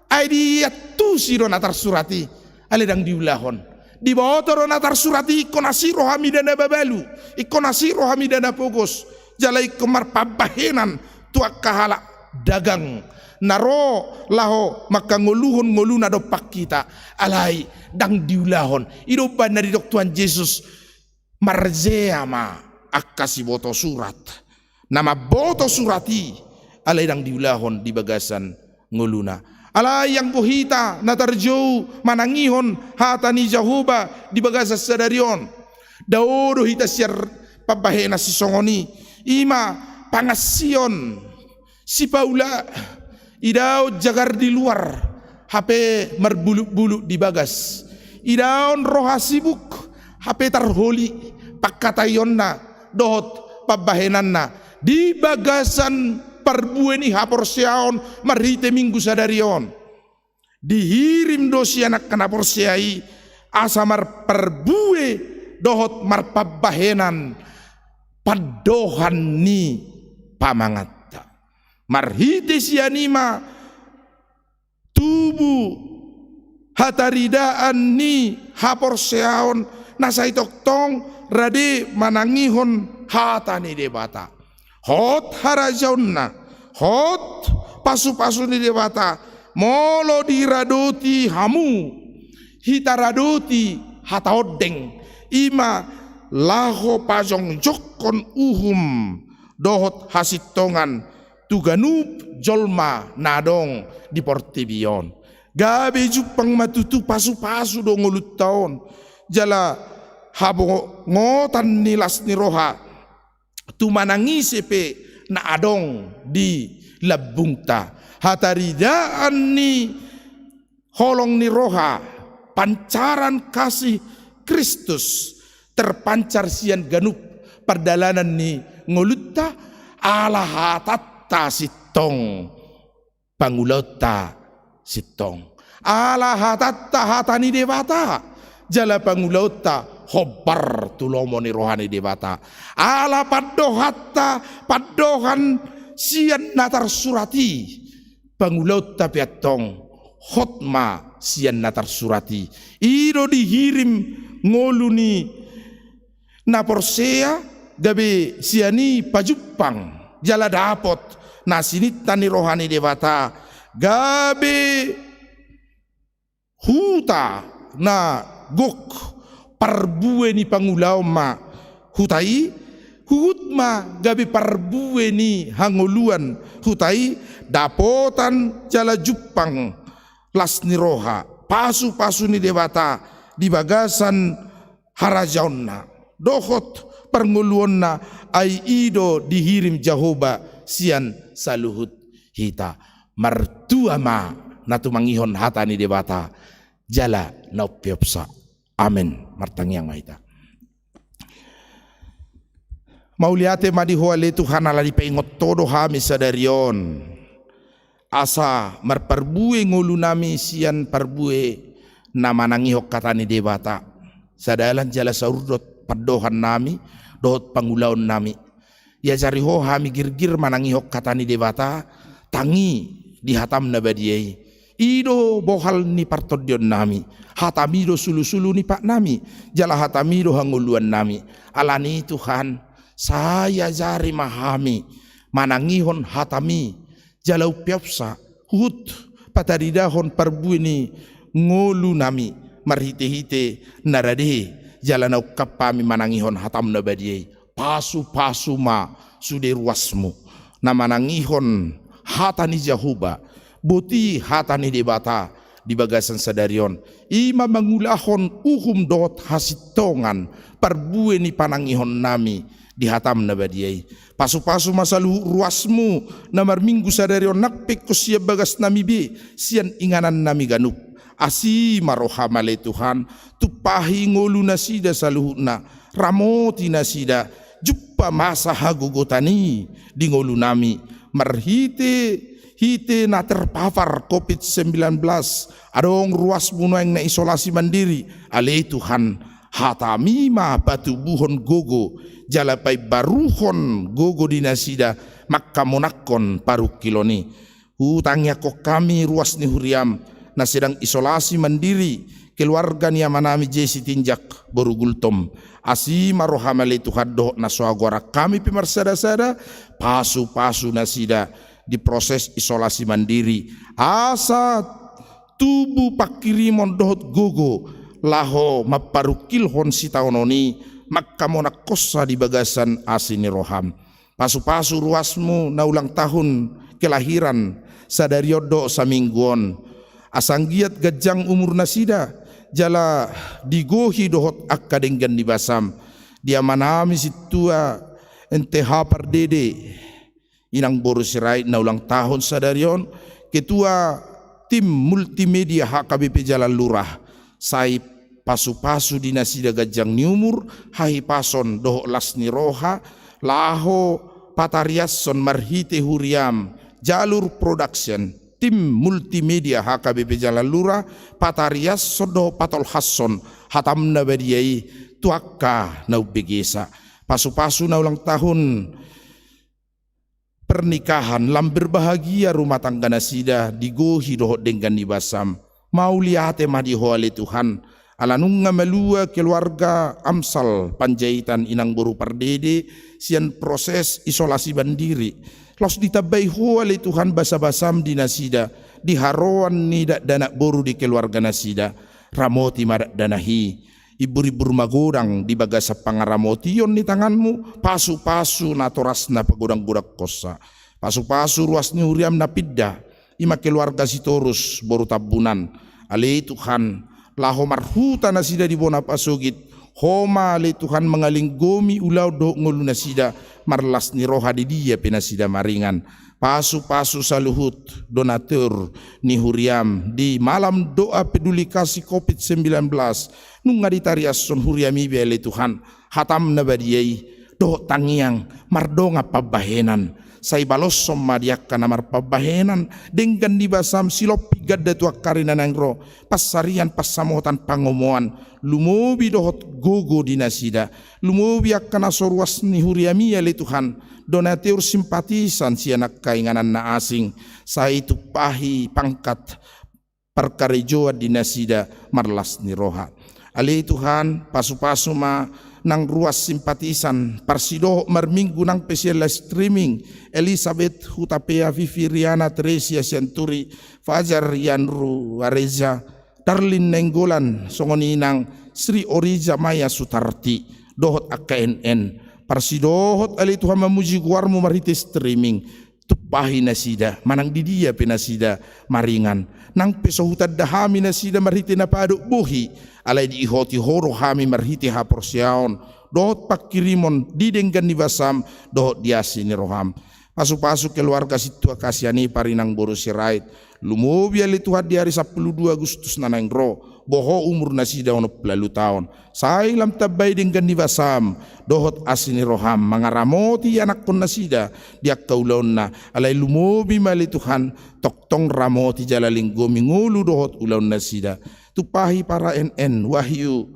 ay di yattu si donatar surati alidang diulahon di boto donatar surati ikonasi rohamidana babalu ikonasi rohamidana pogos jalai kemar pabahenan tuak kahala dagang naro laho maka ngoluna do pak kita alai dang diulahon idoban dari dok Tuhan Yesus marzeama akasi boto surat. Nama boto surati alay nang diulahon di bagasan nguluna. Alay yang buhita natarjou manangihon hatani Jahoba di bagasan sadarion. Daodo hita siar pabahena si songoni ima pangasion si Paula idao jagar di luar HP merbuluk-buluk di bagas idaon roha sibuk HP tarholi pakkatayonna dohot pabahenanna di bagasan perbueni hapor siaon marhite minggu sadarion dihirim dosi anak kena porsiai asamar perbue dohot marpabahenan padohan ni pamangata marhite sianima tubuh hataridaan ni hapor seaon nasai toktong rade manangihon hatani debata hot harajaunna hot pasu-pasu ni debata molo diradoti hamu hitaradoti hataodeng ima laho pajong jokon dohot hasitongan tuganup jolma nadong di portibion gabe jupang matutu pasu-pasu dong ulut taon jala habo ngotan nilas ni roha tu manangisi pe na adong di labungta hataridaan ni holong ni roha pancaran kasih Kristus terpancar sian ganup perdalanan ni ngolutta ala hatatta sitong pangulota sitong ala hatatta hatani dewata jala pangulota hobar tulomo ni rohani dewata ala padohatta padohan sian natar surati pangulota piatong hotma sian natar surati ido dihirim ngoluni naporsea gabe siani pajupang jala dapot nasinit tani rohani dewata gabe huta na gok parbue ni pangulaw ma hutai hutma gabe parbue ni hangoluan hutai dapotan jala jupang las ni roha pasu-pasu ni dewata di bagasan harajaunna dohot pernguluanna ai ido dihirim Jahoba sian saluhut hita martuama natu mangihon hatani debata jala naupiopsa amin martangiang mahita mauliate madihoale Tuhan ala dipaingot todo hami sadarion asa marparbue ngulu nami sian parbue nama nangihok katani debata sadalan jala saurdot padohan nami dohot pangulaon nami ya cari ho hami girgir manangihok katani debata tangi di hatam nabadiai ido bohal ni partodion nami hatamido sulu-sulu ni pak nami jala hatamido hanguluan nami alani Tuhan saya jari mahami manangihon hatami jala upiapsa hut pataridahon perbuini ngolu nami marhite-hite narade jalanau kapami manangihon hatam nabadiai pasu-pasu ma sude ruasmu na manangihon hatani Jahoba boti hatani debata di bagasan sadarion ima mangulahon dot hasitongan parbue ni panangihon nami di hatam nabadiai pasu-pasu masalu ruasmu namar minggu sadarion nakpek ko siya bagas nami be sian inganan nami ganup asi maroha male Tuhan tupahi ngolu nasida saluhuna ramoti nasida juppa masa hagugotani di ngolu nami marhite hite na terpapar COVID-19 adong ruas buno yang na isolasi mandiri ale Tuhan hatami ma batubuhon gogo jalapai baruhon gogo di nasida makkamonakon paru kiloni hutangnya kok kami ruas ni huriam na sedang isolasi mandiri keluarga ni amanami jesi tinjak borugultom asi marohamale Tuhan doh na suagora kami pimarsada-sada pasu-pasu nasida di proses isolasi mandiri asa tubuh pakirimon dohot gogo laho maparukilhon si taononi makkamona kossa di bagasan asini roham. Pasu-pasu ruasmu na ulang tahun kelahiran sadariodo samingguon. Asanggiat gajang umur nasida jala digohi dohot akka denggan di basam. Dia manami situa ente hapar dede inang boru sirai na ulang tahun sadarion ketua tim multimedia HKBP Jalan Lurah. Sai pasu-pasu di nasida gajang ni umur hai pason dohok lasni roha laho patariason marhite huriam jalur production tim multimedia HKBP Jalan Lurah patarias sodo patol hasson hatam na badiai tuakka na ubegesa pasu-pasu na ulang tahun pernikahan lam berbahagia rumah tangga nasida digohi dohot dengan nibasam mau liate madi hoale Tuhan alanunga melua keluarga Amsal Panjaitan inang boru pardede sian proses isolasi bandiri los ditabai hoale Tuhan basa-basam di nasida diharoan nidak danak boru di keluarga nasida ramoti madak danahi ibu-ibu rumah godang di bagasa pangaramotion di tanganmu pasu-pasu natorasna pagodang-godang kosa pasu-pasu ruasnya huriam napidda ima keluarga sitorus boru tabunan ale Tuhan laho marhuta nasida di bona pasugit homa ale Tuhan mengaling gomi ulau do ngulu nasida marlas ni roha di dia penasida maringan pasu-pasu saluhut donatur ni huriam di malam doa peduli kasih COVID-19 nunga ditariason huriami bele Tuhan hatam nabadiyai do tangiang mardonga pabahenan say balos somadiak kana mar pabahenan dengan dibasam silopi gadda tuak karina nangro pasarian pasamotan pangomoan lumobi dohot gogo dinasida lumobi akana sorwas ni huriami le Tuhan donatur simpatisan si anak kainganan na asing sa itu pahi pangkat perkarejoa dinasida marlas ni roha ali Tuhan pasu-pasu ma nang ruas simpatisan parsido marminggu nang special streaming Elizabeth Hutapea Vivi Riana Teresia Senturi Fajar Yanru Areza Darlin Nenggolan songoninang Sri Orija Maya Sutarti dohot AKNN parsidohot ali Tuhan memuji guarmu marite streaming tupahi nasida manang di dia penasida maringan nang pesohutad dahami nasida marhite na paduk buhi alai di ihoti horo hami marhite haporsiaon dohot pakirimon didenggan di basam dohot diasi ni roham pasu-pasu keluarga situ akasiani parinang boru sirait lumobi ali Tuhan di hari 12 Agustus nanangro boho umur nasida ono pelalu tahun sai lam tabai dengan nibasam dohot asini roham mangaramoti anak kon nasida diak kaulaonna alai lumobi mali Tuhan toktong ramoti jalalinggo mingulu dohot ulaun nasida tupahi para NN Wahyu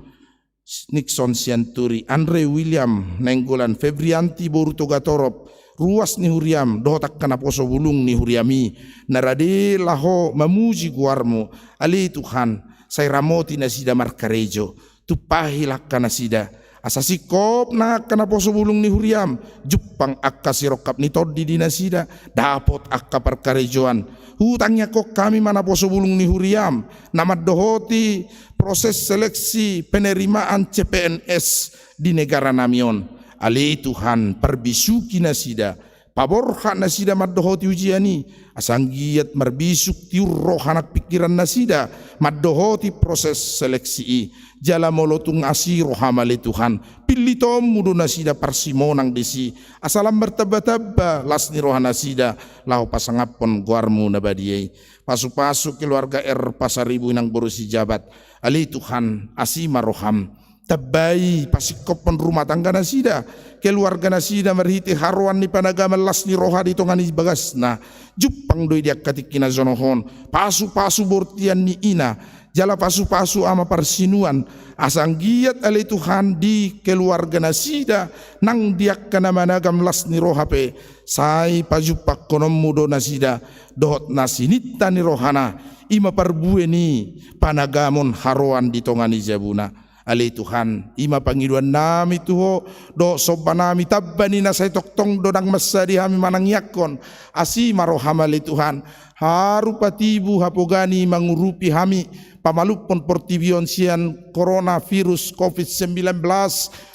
Nixon Sianturi Andre William Nenggolan Febrianti Boru Togatorop ruas ni huriam dohotak kana poso bulung ni huriami narade laho mamuji guarmu ali Tuhan say ramoti nasida markarejo tupahi lakka nasida asasi kop na kana poso bulung ni huriam jupang akka sirokap ni toddi di nasida dapot akka perkarejoan hutangnya kok kami mana poso bulung ni huriam namad dohoti proses seleksi penerimaan CPNS di negara namion ali Tuhan perbisuki nasida paborha nasida maddohoti ujiani asanggiat marbisuk tiur rohanak pikiran nasida maddohoti proses seleksi jala molotung asiro hamale Tuhan pilih tom mudo nasida parsimonang desi asalam bertaba-taba lasni rohan nasida lau pasangapon guarmu nabadiai pasu-pasu keluarga pasaribu nang borusi jabat ali Tuhan asima roham tabai pasikopon rumah tangga nasida keluarga nasida merhiti haruan ni panagama las ni roha di tongani bagasna jupang doi dia katikina zonohon pasu-pasu bortian ni ina jala pasu-pasu ama parsinuan asanggiat ale Tuhan di keluarga nasida nang diak kana managam las ni roha pe sai pajupak konom mudo nasida dohot nasinita ni rohana ima parbue ni panagamon haruan di tongani jabuna ali Tuhan ima pangiduan nami tuho do sobanami tabbani na say toktong do nang masadi hami manang yakon asi maroham ali Tuhan harupatibu hapogani mangurupi hami pamalupon portibion sian coronavirus COVID-19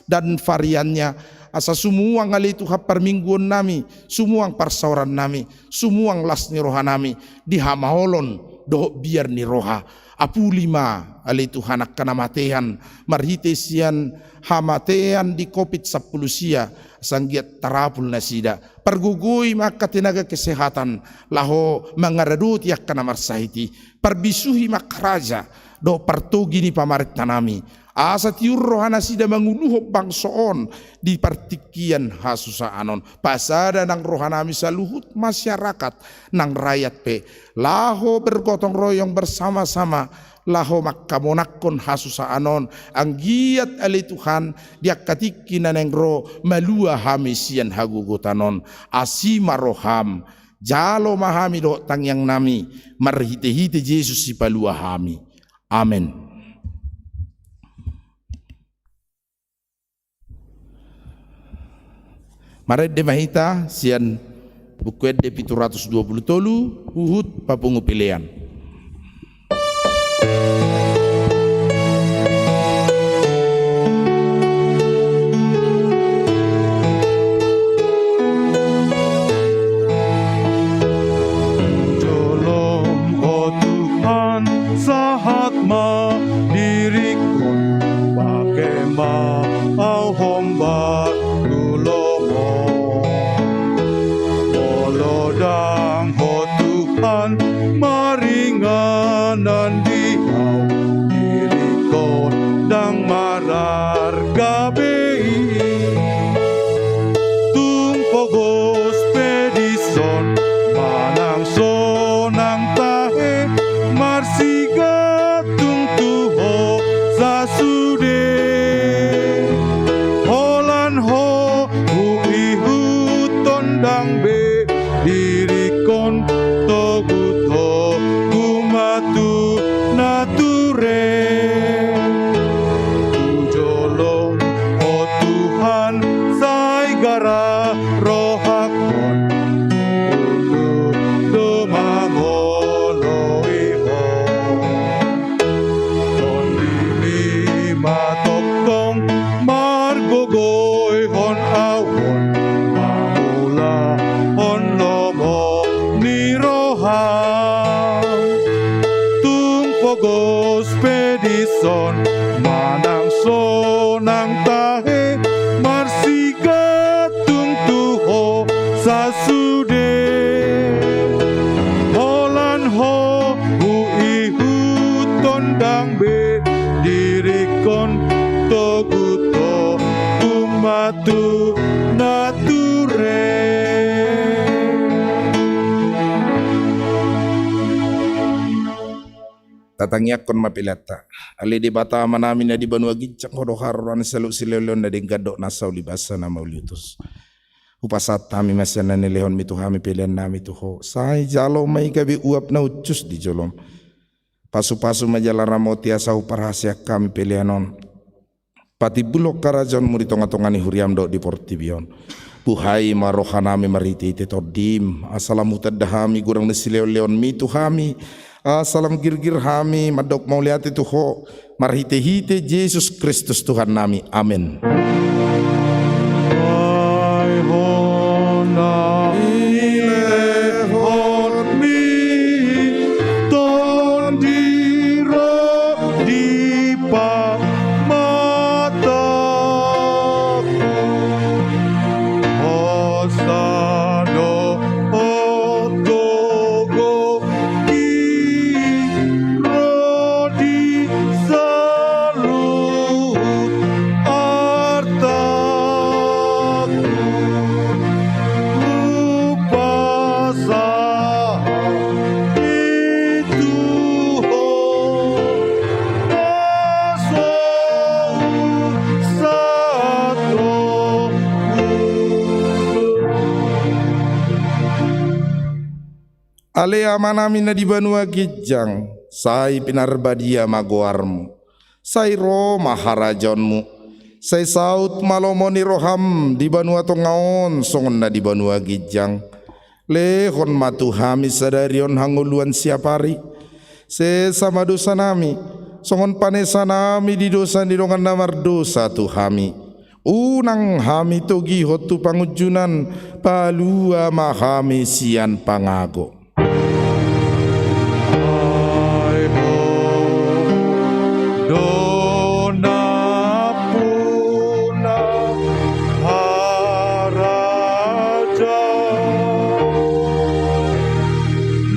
dan variannya. Asa semua ngali Tuhan permingguan nami, semua parsauran nami, semua lasni roha nami dihamaholon do biar ni roha. Apulima ali Tuhan akan matehan marhitesian hamatean di COVID-10 sia sanggiat tarapul nasida pergugui maka tenaga kesehatan laho mangaradut yak kana marsahiti perbisuhi makaraja do partogi ni pamarik tanami asa tiur rohana sida manguluh bangsoon di partikian hasusa anon pasada nang rohanami saluhut masyarakat nang rakyat pe laho bergotong royong bersama-sama laho makamonakon hasusa anon ang giat ali Tuhan dia katikin nang ro malua hamisian hagugutanon asima roham jalo mahami do tangyang nami marhite-hite Yesus si palua hami amen. Maret de mahita sian bukuet de 720 tolu uhud papungu pilihan. Tolong oh Tuhan sahatma diriku pakai mau homba dang ho Tuhan maringanan diau diriko dang marar gabe tung pogos pedison manang sonang tahe marsiga tung tuho sasude holan ho uihu tondang be dirikon toguto gumatu nature tujolong oh Tuhan saigara rohakon ulu domangolo iho tondili matoktong margogoy hon awon mahula hon ni roham tung pogos pedison manang sonang tahe marsiga tung tuho sasude holan ho uihu tondang be dirikon toguto umatu nature. Tatangyak kon mapilata ali di bata manami na di banua gicak hodo haruan selu silelon na di gadok nasaw libasa na mauliutus upasat kami masya na nilehon mitu kami pilihan nami tuho say jalo may gabi uap na ucus di jolom pasu-pasu majalara mo tiasa uparahasya kami pilihanon pati bulok karajon muri tonga-tongani huriam do di portibion buhai marohanami mariti titodim asalamu tadahami gurang nasileon-leon mitu kami salam girgir hami madok mau lihat itu ho marhite-hite Yesus Kristus Tuhan nami amin. Ale amanami na di banua gijang, say pinarbadia magoarmu, say ro maharajonmu, say saut malomoni roham di banua tongaon songon na di banua gijang, lehon matuhami sadarion hanguluan siapari, se sama dosa nami, songon panesa nami di dosa di dongan namar dosa tuhami, unang hami togi hotu pangujunan palua mahami sian pangago. Dona puna haraja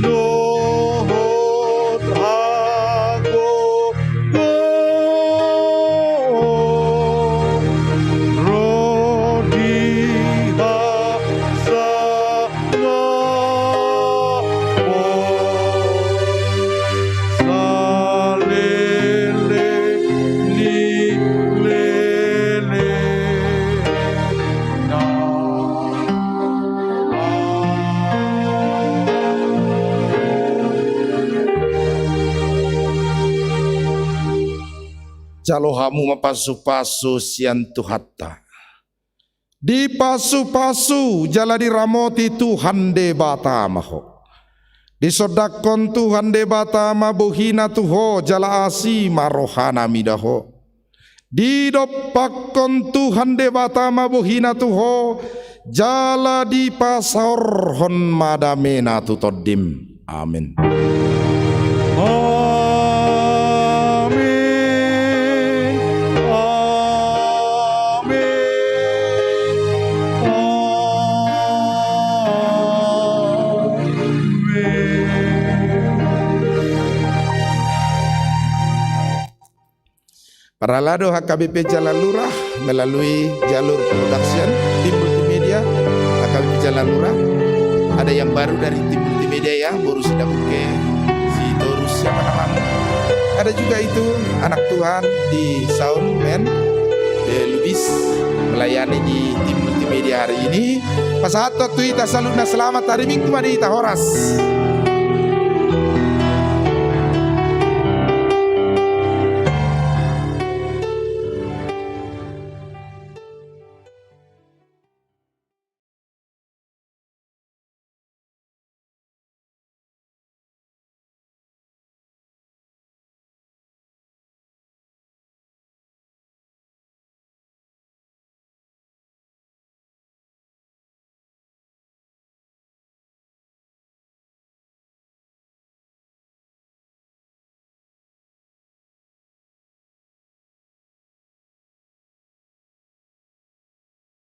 Lohot hago go Rodiha sana salele ni lele na Jalohamu mapasu-pasu sian tuhatta. Di pasu-pasu jala diramoti Tuhan debata maho. Di sodakon Tuhan debata mabuhina tuho jala asi marohana midaho. Di dopakon Tuhan debata mabuhina tuho jala di pasor hon madamena tutodim. Amin. Para lado HKBP Jalan Lurah melalui jalur production tim multimedia HKBP Jalan Lurah. Ada yang baru dari tim multimedia ya, baru sudah buke si Torus siapa namanya. Ada juga itu anak Tuhan di Soundman Lubis melayani di tim multimedia hari ini. Pas saat itu selalu selamat hari Minggu di Tahoras.